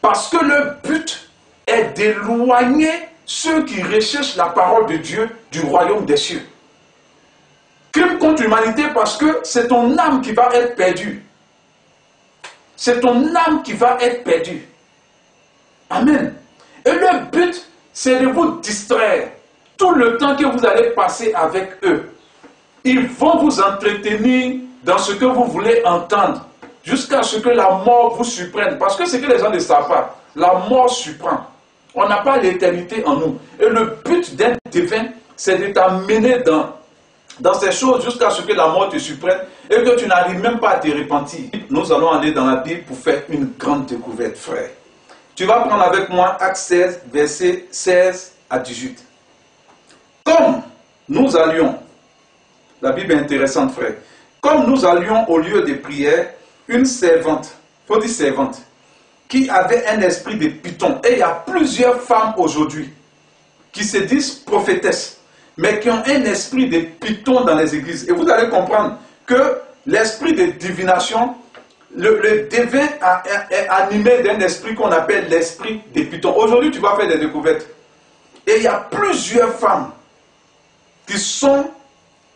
Parce que le but est d'éloigner ceux qui recherchent la parole de Dieu du royaume des cieux. Crime contre l'humanité parce que c'est ton âme qui va être perdue. C'est ton âme qui va être perdue. Amen. Et le but, c'est de vous distraire. Tout le temps que vous allez passer avec eux, ils vont vous entretenir dans ce que vous voulez entendre, jusqu'à ce que la mort vous surprenne. Parce que c'est que les gens ne savent pas, la mort surprend. On n'a pas l'éternité en nous. Et le but d'un devin, c'est de t'amener dans ces choses jusqu'à ce que la mort te surprenne et que tu n'arrives même pas à te repentir. Nous allons aller dans la Bible pour faire une grande découverte, frère. Tu vas prendre avec moi Actes 16, versets 16 à 18. Comme nous allions, la Bible est intéressante, frère. Comme nous allions au lieu de prière, une servante, faut dire servante, qui avait un esprit de python. Et il y a plusieurs femmes aujourd'hui qui se disent prophétesses, mais qui ont un esprit de python dans les églises. Et vous allez comprendre que l'esprit de divination, le devin est animé d'un esprit qu'on appelle l'esprit de python. Aujourd'hui, tu vas faire des découvertes. Et il y a plusieurs femmes qui sont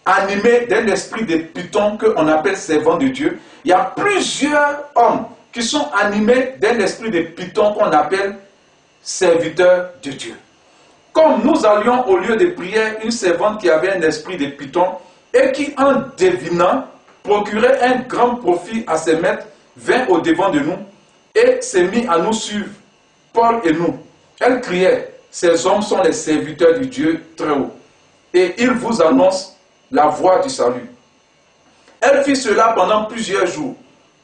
animées d'un esprit de python qu'on appelle servant de Dieu. Il y a plusieurs hommes qui sont animés d'un esprit de python qu'on appelle serviteur de Dieu. Comme nous allions au lieu de prière, une servante qui avait un esprit de python et qui, en devinant, procurait un grand profit à ses maîtres, vint au devant de nous et s'est mis à nous suivre, Paul et nous. Elle criait, ces hommes sont les serviteurs du Dieu très haut, et ils vous annoncent la voie du salut. Elle fit cela pendant plusieurs jours.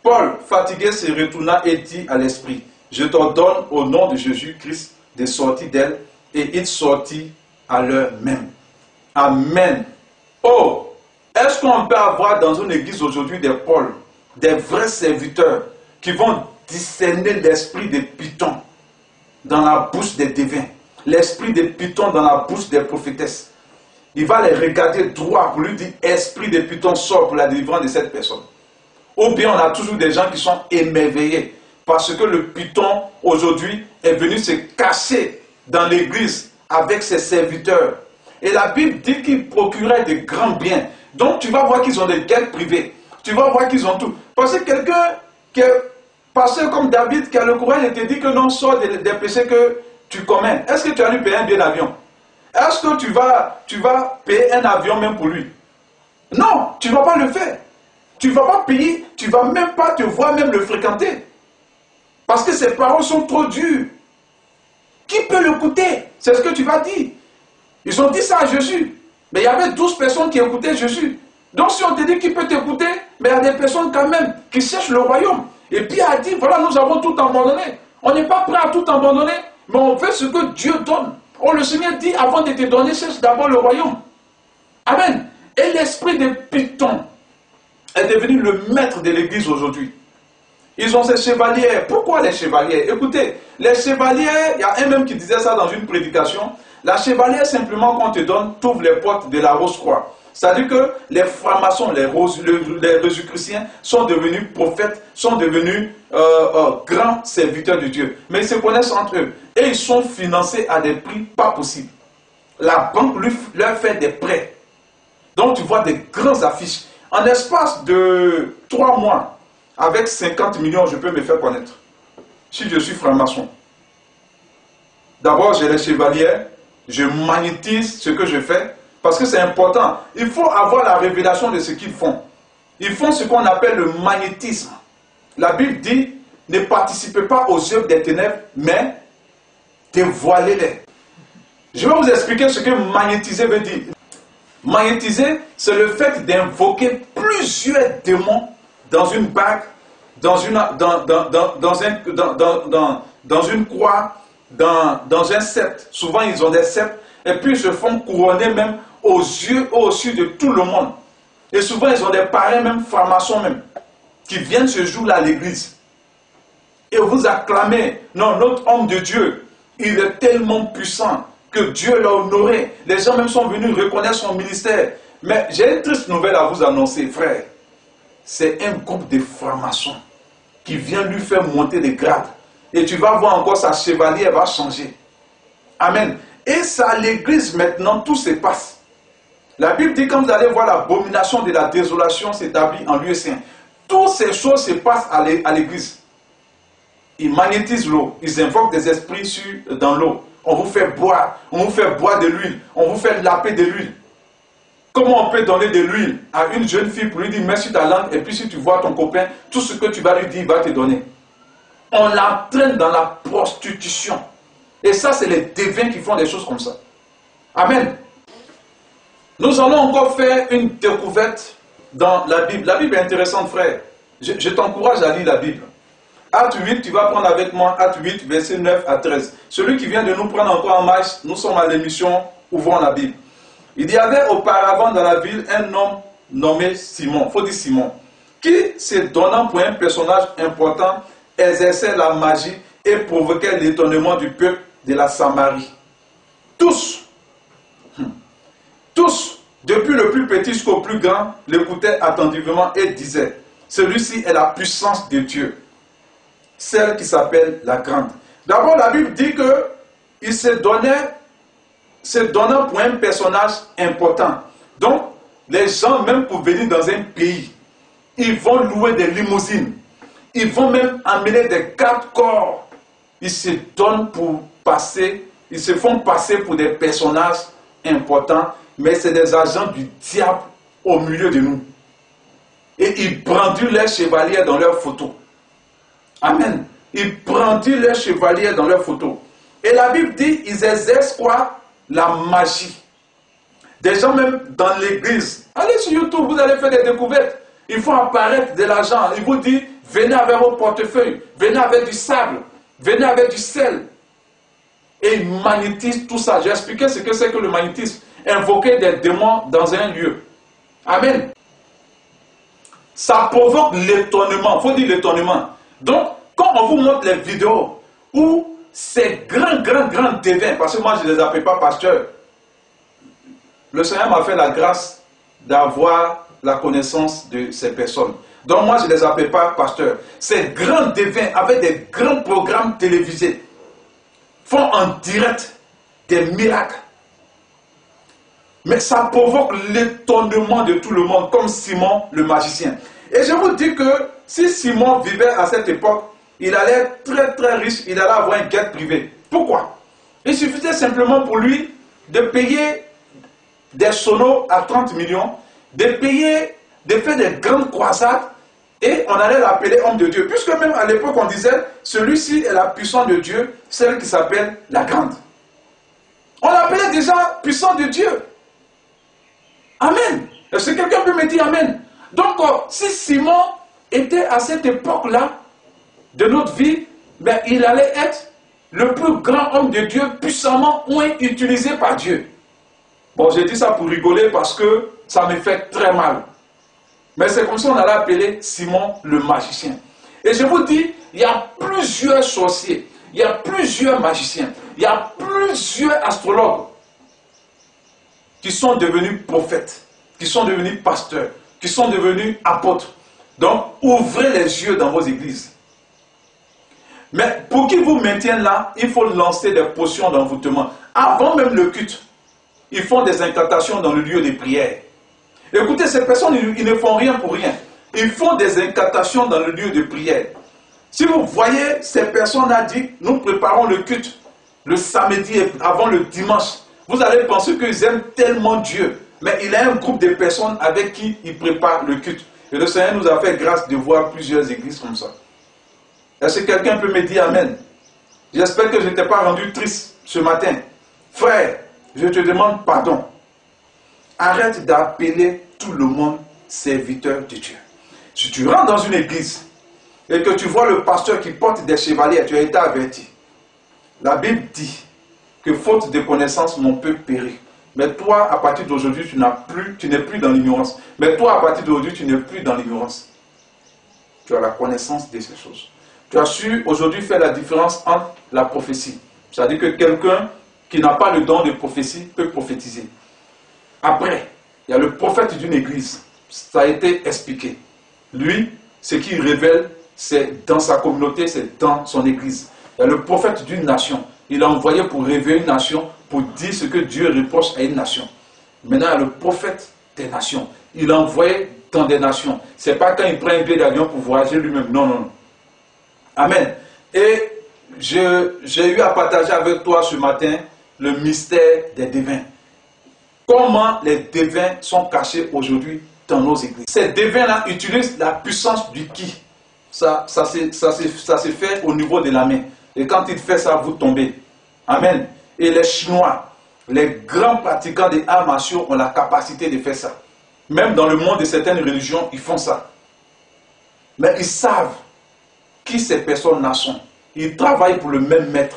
Paul, fatigué, se retourna et dit à l'esprit, je t'ordonne au nom de Jésus-Christ de sortir d'elle, et il sortit à l'heure même. Amen. Oh, est-ce qu'on peut avoir dans une église aujourd'hui des Pauls, des vrais serviteurs qui vont discerner l'esprit de python dans la bouche des devins, l'esprit de python dans la bouche des prophétesses? Il va les regarder droit pour lui dire, esprit de python, sort pour la délivrance de cette personne. Ou bien on a toujours des gens qui sont émerveillés parce que le python aujourd'hui est venu se cacher dans l'église avec ses serviteurs. Et la Bible dit qu'ils procuraient de grands biens. Donc tu vas voir qu'ils ont des guerres privées. Tu vas voir qu'ils ont tout. Parce que quelqu'un qui est pasteur comme David qui a le courage et te dit que non, sort des péchés que tu commets. Est-ce que tu as lui payé un billet d'avion? Est-ce que tu vas payer un avion même pour lui? Non, tu ne vas pas le faire. Tu ne vas pas payer, tu ne vas même pas te voir même le fréquenter. Parce que ses paroles sont trop dures. Qui peut l'écouter? C'est ce que tu vas dire. Ils ont dit ça à Jésus. Mais il y avait 12 personnes qui écoutaient Jésus. Donc si on te dit qui peut t'écouter, mais il y a des personnes quand même qui cherchent le royaume. Et puis elle a dit, voilà, nous avons tout abandonné. On n'est pas prêt à tout abandonner, mais on fait ce que Dieu donne. Oh, le Seigneur dit, avant de te donner, cherche d'abord le royaume. Amen. Et l'esprit de python est devenu le maître de l'église aujourd'hui. Ils ont ces chevaliers. Pourquoi les chevaliers? Écoutez, les chevaliers, il y a un même qui disait ça dans une prédication. La chevalière, simplement, qu'on te donne, t'ouvre les portes de la Rose-Croix. C'est-à-dire que les francs-maçons, les Rosicruciens sont devenus prophètes, sont devenus grands serviteurs de Dieu. Mais ils se connaissent entre eux. Et ils sont financés à des prix pas possibles. La banque leur fait des prêts. Donc tu vois des grandes affiches. En l'espace de 3 mois, avec 50 millions, je peux me faire connaître. Si je suis franc-maçon. D'abord, j'ai les chevaliers. Je magnétise ce que je fais. Parce que c'est important. Il faut avoir la révélation de ce qu'ils font. Ils font ce qu'on appelle le magnétisme. La Bible dit, ne participez pas aux œuvres des ténèbres, mais dévoilez-les. Je vais vous expliquer ce que magnétiser veut dire. Magnétiser, c'est le fait d'invoquer plusieurs démons dans une bague, dans une croix, dans un sceptre. Souvent, ils ont des sceptres. Et puis, ils se font couronner même aux yeux, au-dessus de tout le monde. Et souvent, ils ont des parrains, même francs-maçons même, qui viennent ce jour-là à l'église. et vous acclamez. Non, notre homme de Dieu, il est tellement puissant que Dieu l'a honoré. Les gens même sont venus reconnaître son ministère. Mais j'ai une triste nouvelle à vous annoncer, frère. C'est un groupe de francs-maçons qui vient lui faire monter des grades. Et tu vas voir encore sa chevalière va changer. Amen. Et ça, à l'église maintenant, tout se passe. La Bible dit, quand vous allez voir l'abomination de la désolation s'établit en lieu saint, toutes ces choses se passent à l'église. Ils magnétisent l'eau, ils invoquent des esprits dans l'eau. On vous fait boire de l'huile, on vous fait laper de l'huile. Comment on peut donner de l'huile à une jeune fille pour lui dire mets sur ta langue et puis si tu vois ton copain, tout ce que tu vas lui dire, il va te donner. On l'entraîne dans la prostitution. Et ça, c'est les devins qui font des choses comme ça. Amen. Nous allons encore faire une découverte dans la Bible. La Bible est intéressante, frère. Je t'encourage à lire la Bible. Acte 8, tu vas prendre avec moi Acte 8, versets 9 à 13. Celui qui vient de nous prendre encore en marche, nous sommes à l'émission Ouvrons la Bible. Il y avait auparavant dans la ville un homme nommé Simon, il faut dire Simon, qui, se donnant pour un personnage important, exerçait la magie et provoquait l'étonnement du peuple de la Samarie. Tous, depuis le plus petit jusqu'au plus grand, l'écoutaient attentivement et disaient, celui-ci est la puissance de Dieu, celle qui s'appelle la grande. D'abord, la Bible dit qu'il se donnant pour un personnage important. Donc, les gens, même pour venir dans un pays, ils vont louer des limousines. Ils vont même amener des garde-corps. Ils se donnent pour passer, ils se font passer pour des personnages importants, mais c'est des agents du diable au milieu de nous. Et ils brandissent leurs chevaliers dans leurs photos. Amen. Ils brandissent leurs chevaliers dans leurs photos. Et la Bible dit, ils exercent quoi? La magie. Des gens même dans l'église. Allez sur YouTube, vous allez faire des découvertes. Ils font apparaître de l'argent. Ils vous disent, venez avec vos portefeuilles, venez avec du sable, venez avec du sel. Et ils magnétisent tout ça. J'ai expliqué ce que c'est que le magnétisme. Invoquer des démons dans un lieu. Amen. Ça provoque l'étonnement. Il faut dire l'étonnement. Donc, quand on vous montre les vidéos où ces grands devins, parce que moi je ne les appelle pas pasteurs, le Seigneur m'a fait la grâce d'avoir la connaissance de ces personnes. Donc moi je ne les appelle pas pasteurs. Ces grands devins avec des grands programmes télévisés font en direct des miracles. Mais ça provoque l'étonnement de tout le monde, comme Simon le magicien. Et je vous dis que si Simon vivait à cette époque, il allait être très riche, il allait avoir un jet privé. Pourquoi? Il suffisait simplement pour lui de payer des sonos à 30 millions, de faire des grandes croisades, et on allait l'appeler homme de Dieu. Puisque même à l'époque on disait, celui-ci est la puissance de Dieu, celle qui s'appelle la grande. On l'appelait déjà puissance de Dieu. Amen. Est-ce que quelqu'un peut me dire Amen? Donc, si Simon était à cette époque-là de notre vie, ben, il allait être le plus grand homme de Dieu, puissamment utilisé par Dieu. Bon, j'ai dit ça pour rigoler parce que ça me fait très mal. Mais c'est comme ça qu'on allait appeler Simon le magicien. Et je vous dis, il y a plusieurs sorciers, il y a plusieurs magiciens, il y a plusieurs astrologues qui sont devenus prophètes, qui sont devenus pasteurs, qui sont devenus apôtres. Donc, ouvrez les yeux dans vos églises. Mais pour qu'ils vous maintiennent là, il faut lancer des potions d'envoûtement. Avant même le culte, ils font des incantations dans le lieu de prière. Écoutez, ces personnes, ils ne font rien pour rien. Ils font des incantations dans le lieu de prière. Si vous voyez ces personnes-là dire, nous préparons le culte le samedi avant le dimanche, vous allez penser qu'ils aiment tellement Dieu. Mais il y a un groupe de personnes avec qui ils préparent le culte. Et le Seigneur nous a fait grâce de voir plusieurs églises comme ça. Est-ce que quelqu'un peut me dire Amen? J'espère que je ne t'ai pas rendu triste ce matin. Frère, je te demande pardon. Arrête d'appeler tout le monde serviteur de Dieu. Si tu rentres dans une église et que tu vois le pasteur qui porte des chevaliers, tu as été averti. La Bible dit que faute de connaissance, mon peuple périt. Mais toi, à partir d'aujourd'hui, tu n'es plus dans l'ignorance. Mais toi, à partir d'aujourd'hui, tu n'es plus dans l'ignorance. Tu as la connaissance de ces choses. Tu as su aujourd'hui faire la différence entre la prophétie. C'est-à-dire que quelqu'un qui n'a pas le don de prophétie peut prophétiser. Après, il y a le prophète d'une église. Ça a été expliqué. Lui, ce qu'il révèle, c'est dans sa communauté, c'est dans son église. Il y a le prophète d'une nation. Il a envoyé pour révéler une nation, pour dire ce que Dieu reproche à une nation. Maintenant, il y a le prophète des nations. Il a envoyé dans des nations. Ce n'est pas quand il prend un billet d'avion pour voyager lui-même. Non, non, non. Amen. Et j'ai eu à partager avec toi ce matin le mystère des devins. Comment les devins sont cachés aujourd'hui dans nos églises. Ces devins-là utilisent la puissance du ki. Ça se fait au niveau de la main. Et quand il fait ça, vous tombez. Amen. Et les Chinois, les grands pratiquants des arts martiaux ont la capacité de faire ça. Même dans le monde de certaines religions, ils font ça. Mais ils savent qui ces personnes sont. Ils travaillent pour le même maître.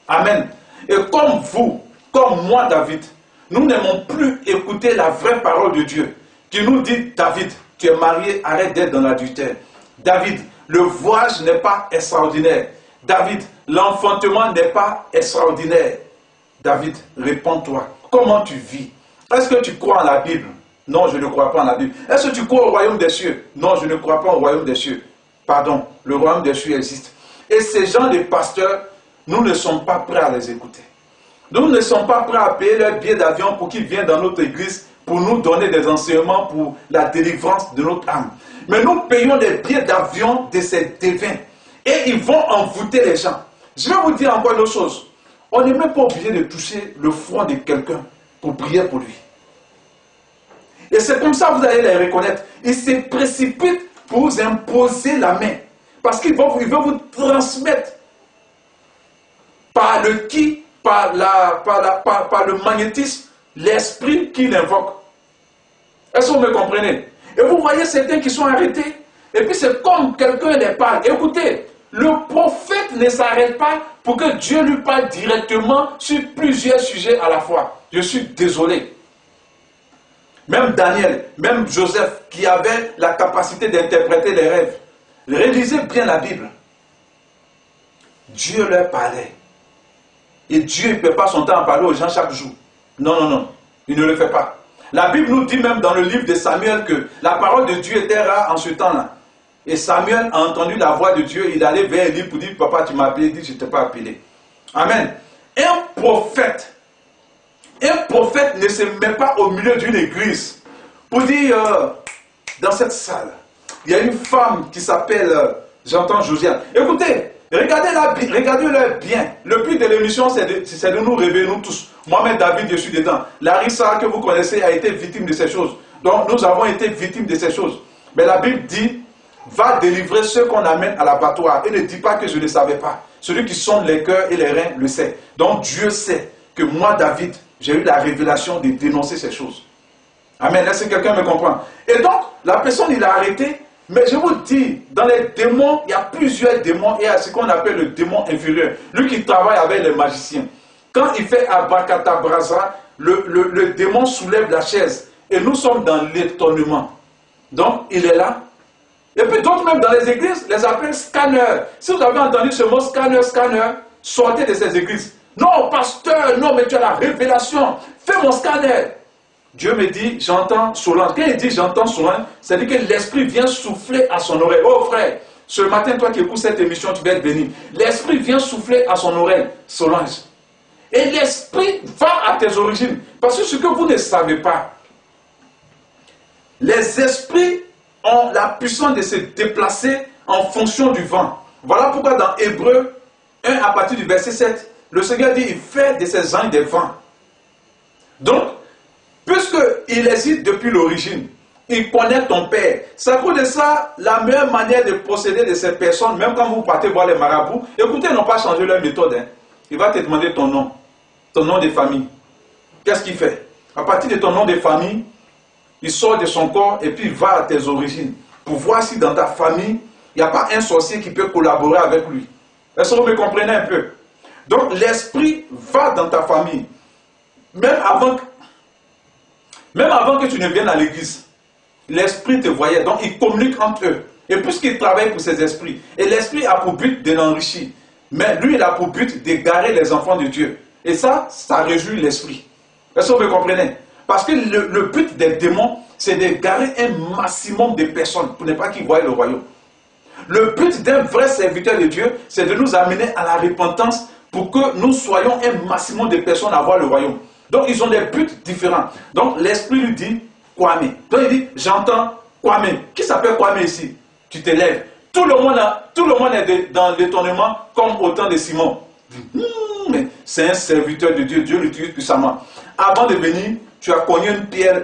Amen. Et comme vous, comme moi, David, nous n'aimons plus écouter la vraie parole de Dieu qui nous dit, David, tu es marié, arrête d'être dans l'adultère. David, le voyage n'est pas extraordinaire. David, l'enfantement n'est pas extraordinaire. David, réponds-toi. Comment tu vis? Est-ce que tu crois en la Bible? Non, je ne crois pas en la Bible. Est-ce que tu crois au royaume des cieux? Non, je ne crois pas au royaume des cieux. Pardon, le royaume des cieux existe. Et ces gens de pasteurs, nous ne sommes pas prêts à les écouter. Nous ne sommes pas prêts à payer leur billet d'avion pour qu'ils viennent dans notre église pour nous donner des enseignements pour la délivrance de notre âme. Mais nous payons les billets d'avion de ces devins. Et ils vont envoûter les gens. Je vais vous dire encore une autre chose. On n'est même pas obligé de toucher le front de quelqu'un pour prier pour lui. Et c'est comme ça que vous allez les reconnaître. Ils se précipitent pour vous imposer la main. Parce qu'ils veulent vous transmettre par le qui, par le magnétisme, l'esprit qu'il invoque. Est-ce que vous me comprenez? Et vous voyez certains qui sont arrêtés. Et puis c'est comme quelqu'un les parle. Écoutez, le prophète ne s'arrête pas pour que Dieu lui parle directement sur plusieurs sujets à la fois. Je suis désolé. Même Daniel, même Joseph, qui avait la capacité d'interpréter les rêves, réalisez bien la Bible. Dieu leur parlait. Et Dieu ne peut pas son temps à parler aux gens chaque jour. Non, non, non. Il ne le fait pas. La Bible nous dit même dans le livre de Samuel que la parole de Dieu était rare en ce temps-là. Et Samuel a entendu la voix de Dieu. Il allait vers Élie pour dire, papa, tu m'as appelé. Il dit, je ne t'ai pas appelé. Amen. Un prophète ne se met pas au milieu d'une église pour dire, dans cette salle, il y a une femme qui s'appelle, j'entends Josiane. Écoutez, regardez-le bien. Le but de l'émission, c'est de nous réveiller, nous tous. Moi-même, David, je suis dedans. Larissa, que vous connaissez, a été victime de ces choses. Donc, nous avons été victimes de ces choses. Mais la Bible dit, va délivrer ceux qu'on amène à l'abattoir. Et ne dit pas que je ne savais pas. Celui qui sonde les cœurs et les reins le sait. Donc, Dieu sait que moi, David, j'ai eu la révélation de dénoncer ces choses. Amen. Est-ce que quelqu'un me comprend? Et donc, la personne, il a arrêté. Mais je vous dis, dans les démons, il y a plusieurs démons. Et il y a ce qu'on appelle le démon inférieur. Lui qui travaille avec les magiciens. Quand il fait abracadabra, le démon soulève la chaise. Et nous sommes dans l'étonnement. Donc, il est là. Et puis d'autres même dans les églises les appellent scanners. Si vous avez entendu ce mot scanner, sortez de ces églises. Non, pasteur, non, mais tu as la révélation. Fais mon scanner. Dieu me dit, j'entends Solange. Quand il dit j'entends Solange, c'est-à-dire que l'esprit vient souffler à son oreille. Oh frère, ce matin, toi qui écoutes cette émission, tu vas être béni. L'esprit vient souffler à son oreille, Solange. Et l'esprit va à tes origines. Parce que ce que vous ne savez pas, les esprits ont la puissance de se déplacer en fonction du vent. Voilà pourquoi dans Hébreux 1, à partir du verset 7, le Seigneur dit, il fait de ses anges des vents. Donc, puisqu'il existe depuis l'origine, il connaît ton père. C'est à cause de ça, la meilleure manière de procéder de ces personnes, même quand vous partez voir les marabouts, écoutez, ils n'ont pas changé leur méthode. Hein. Il va te demander ton nom de famille. Qu'est-ce qu'il fait? À partir de ton nom de famille, il sort de son corps et puis il va à tes origines pour voir si dans ta famille, il n'y a pas un sorcier qui peut collaborer avec lui. Est-ce que vous me comprenez un peu? Donc l'esprit va dans ta famille. Même avant que tu ne viennes à l'église, l'esprit te voyait. Donc ils communiquent entre eux. Et puisqu'il travaille pour ces esprits, et l'esprit a pour but de l'enrichir, mais lui, il a pour but d'égarer les enfants de Dieu. Et ça réjouit l'esprit. Est-ce que vous comprenez? Parce que le but des démons, c'est d'égarer un maximum de personnes pour ne pas qu'ils voient le royaume. Le but d'un vrai serviteur de Dieu, c'est de nous amener à la repentance pour que nous soyons un maximum de personnes à voir le royaume. Donc, ils ont des buts différents. Donc, l'esprit lui dit, Kwame. Donc, il dit, j'entends Kwame. Qui s'appelle Kwame ici? Tu te lèves. Tout le monde est dans l'étonnement comme au temps de Simon. Mais c'est un serviteur de Dieu. Dieu l'utilise puissamment. Avant de venir, tu as cogné une pierre.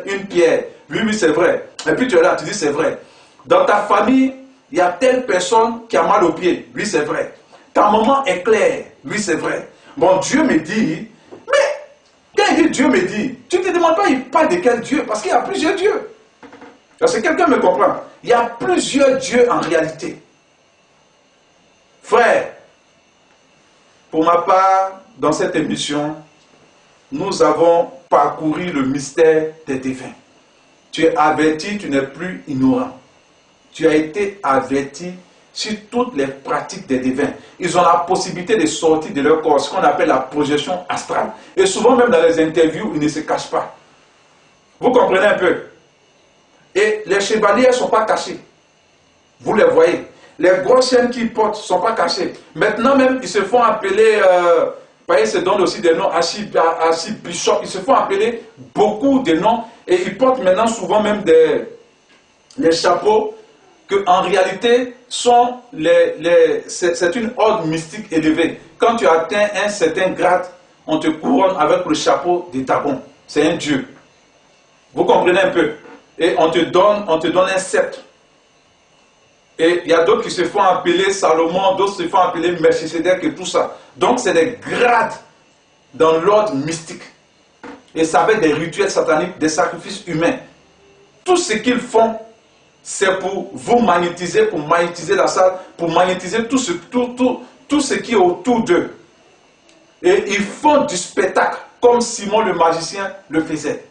Oui, c'est vrai. Et puis tu es là, tu dis, c'est vrai. Dans ta famille, il y a telle personne qui a mal au pied. Oui, c'est vrai. Ta maman est claire. Oui, c'est vrai. Bon, Dieu me dit, mais quand il dit Dieu me dit, tu ne te demandes pas, il parle de quel Dieu? Parce qu'il y a plusieurs dieux. Parce que quelqu'un me comprend. Il y a plusieurs dieux en réalité. Frère, pour ma part, dans cette émission, nous avons parcouru le mystère des devins. Tu es averti, tu n'es plus ignorant. Tu as été averti sur toutes les pratiques des devins. Ils ont la possibilité de sortir de leur corps, ce qu'on appelle la projection astrale. Et souvent, même dans les interviews, ils ne se cachent pas. Vous comprenez un peu? Et les chevaliers ne sont pas cachés. Vous les voyez. Les grosses chaînes qu'ils portent ne sont pas cachées. Maintenant même, ils se font appeler, ils se donnent aussi des noms, archibishop, ils se font appeler beaucoup de noms. Et ils portent maintenant souvent même les chapeaux que en réalité c'est une ordre mystique élevée. Quand tu atteins un certain grade, on te couronne avec le chapeau de Dagon. C'est un dieu. Vous comprenez un peu? Et on te donne un sceptre. Et il y a d'autres qui se font appeler Salomon, d'autres se font appeler Melchisedec et tout ça. Donc c'est des grades dans l'ordre mystique. Et ça va être des rituels sataniques, des sacrifices humains. Tout ce qu'ils font, c'est pour vous magnétiser, pour magnétiser la salle, pour magnétiser tout ce qui est autour d'eux. Et ils font du spectacle, comme Simon le magicien le faisait.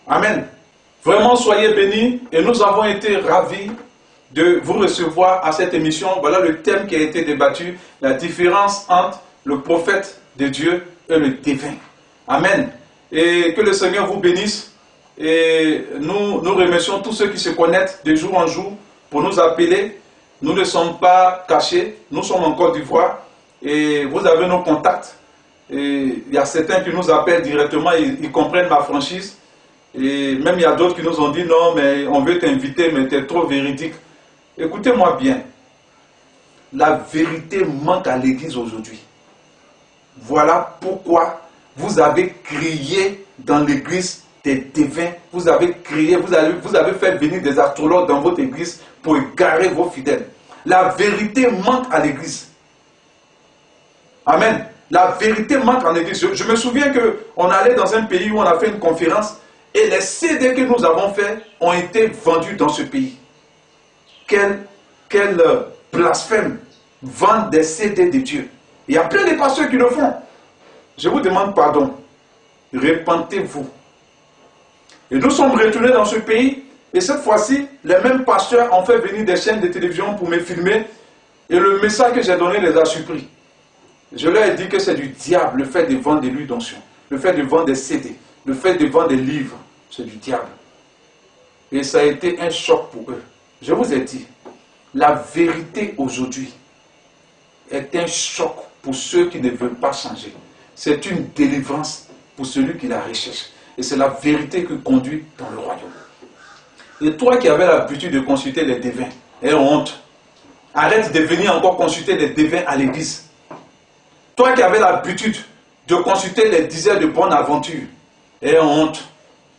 Amen. Vraiment, soyez bénis. Et nous avons été ravis de vous recevoir à cette émission. Voilà le thème qui a été débattu, la différence entre le prophète de Dieu et le divin. Amen. Et que le Seigneur vous bénisse. Et nous remercions tous ceux qui se connectent de jour en jour pour nous appeler. Nous ne sommes pas cachés, nous sommes en Côte d'Ivoire et vous avez nos contacts. Et il y a certains qui nous appellent directement, ils comprennent ma franchise. Et même il y a d'autres qui nous ont dit non, mais on veut t'inviter, mais tu es trop véridique. Écoutez-moi bien, la vérité manque à l'église aujourd'hui. Voilà pourquoi vous avez crié dans l'église des devins, vous avez crié, vous avez fait venir des astrologues dans votre église pour égarer vos fidèles. La vérité manque à l'église. Amen. La vérité manque en église. Je me souviens qu'on allait dans un pays où on a fait une conférence et les CD que nous avons faits ont été vendus dans ce pays. Quel blasphème, vendre des CD de Dieu. Il y a plein de pasteurs qui le font. Je vous demande pardon. Repentez-vous. Et nous sommes retournés dans ce pays et cette fois-ci, les mêmes pasteurs ont fait venir des chaînes de télévision pour me filmer et le message que j'ai donné les a surpris. Je leur ai dit que c'est du diable le fait de vendre de l'huile d'onction, le fait de vendre des CD, le fait de vendre des livres, c'est du diable. Et ça a été un choc pour eux. Je vous ai dit, la vérité aujourd'hui est un choc pour ceux qui ne veulent pas changer. C'est une délivrance pour celui qui la recherche. Et c'est la vérité qui conduit dans le royaume. Et toi qui avais l'habitude de consulter les devins, aie honte. Arrête de venir encore consulter les devins à l'église. Toi qui avais l'habitude de consulter les diseurs de bonne aventure, aie honte.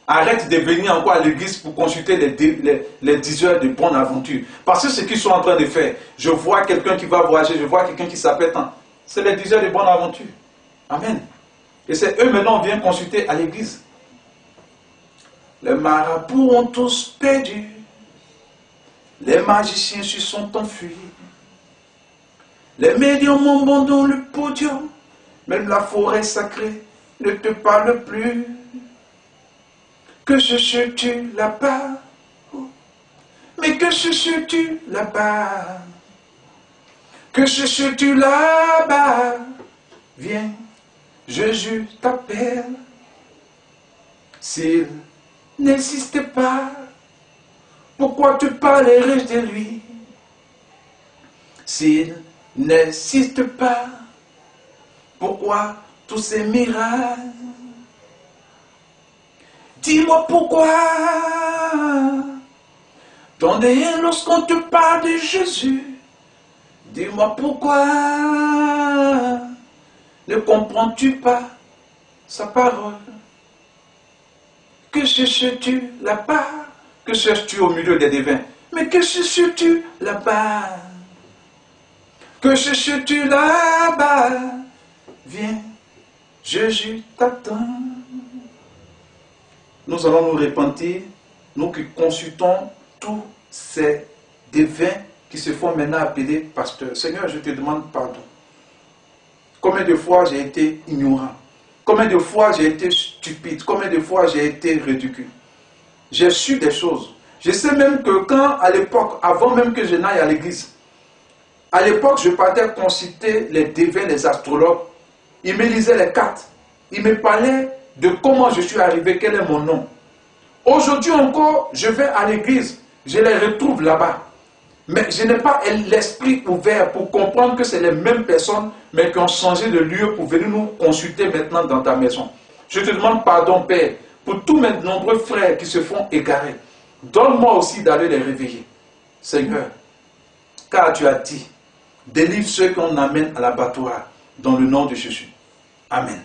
Arrête de venir encore à l'église pour consulter les diseurs de bonne aventure. Parce que ce qu'ils sont en train de faire, je vois quelqu'un qui va voyager, je vois quelqu'un qui s'appelle tant. C'est les diseurs de bonne aventure. Amen. Et c'est eux maintenant qui viennent consulter à l'église. Les marabouts ont tous perdu. Les magiciens se sont enfuis. Les médiums ont abandonné le podium. Même la forêt sacrée ne te parle plus. Que cherches-tu là-bas? Mais que cherches-tu là-bas? Que cherches-tu là-bas? Viens, Jésus t'appelle. S'il n'existe pas, pourquoi tu parlerais de lui? S'il n'existe pas, pourquoi tous ces miracles? Dis-moi pourquoi. Tendez lorsqu'on te parle de Jésus. Dis-moi pourquoi. Ne comprends-tu pas sa parole? Que cherches-tu là-bas? Que cherches-tu au milieu des devins? Mais que cherches-tu là-bas? Que cherches-tu là-bas? Viens, Jésus t'attend. Nous allons nous repentir, nous qui consultons tous ces devins qui se font maintenant appeler pasteurs. Seigneur, je te demande pardon. Combien de fois j'ai été ignorant? Combien de fois j'ai été stupide? Combien de fois j'ai été ridicule? J'ai su des choses. Je sais même que quand, à l'époque, avant même que je n'aille à l'église, à l'époque, je partais consulter les devins, les astrologues. Ils me lisaient les cartes. Ils me parlaient de comment je suis arrivé, quel est mon nom. Aujourd'hui encore, je vais à l'église, je les retrouve là-bas. Mais je n'ai pas l'esprit ouvert pour comprendre que c'est les mêmes personnes, mais qui ont changé de lieu pour venir nous consulter maintenant dans ta maison. Je te demande pardon, Père, pour tous mes nombreux frères qui se font égarer. Donne-moi aussi d'aller les réveiller, Seigneur, car tu as dit, délivre ceux qu'on amène à l'abattoir, dans le nom de Jésus. Amen.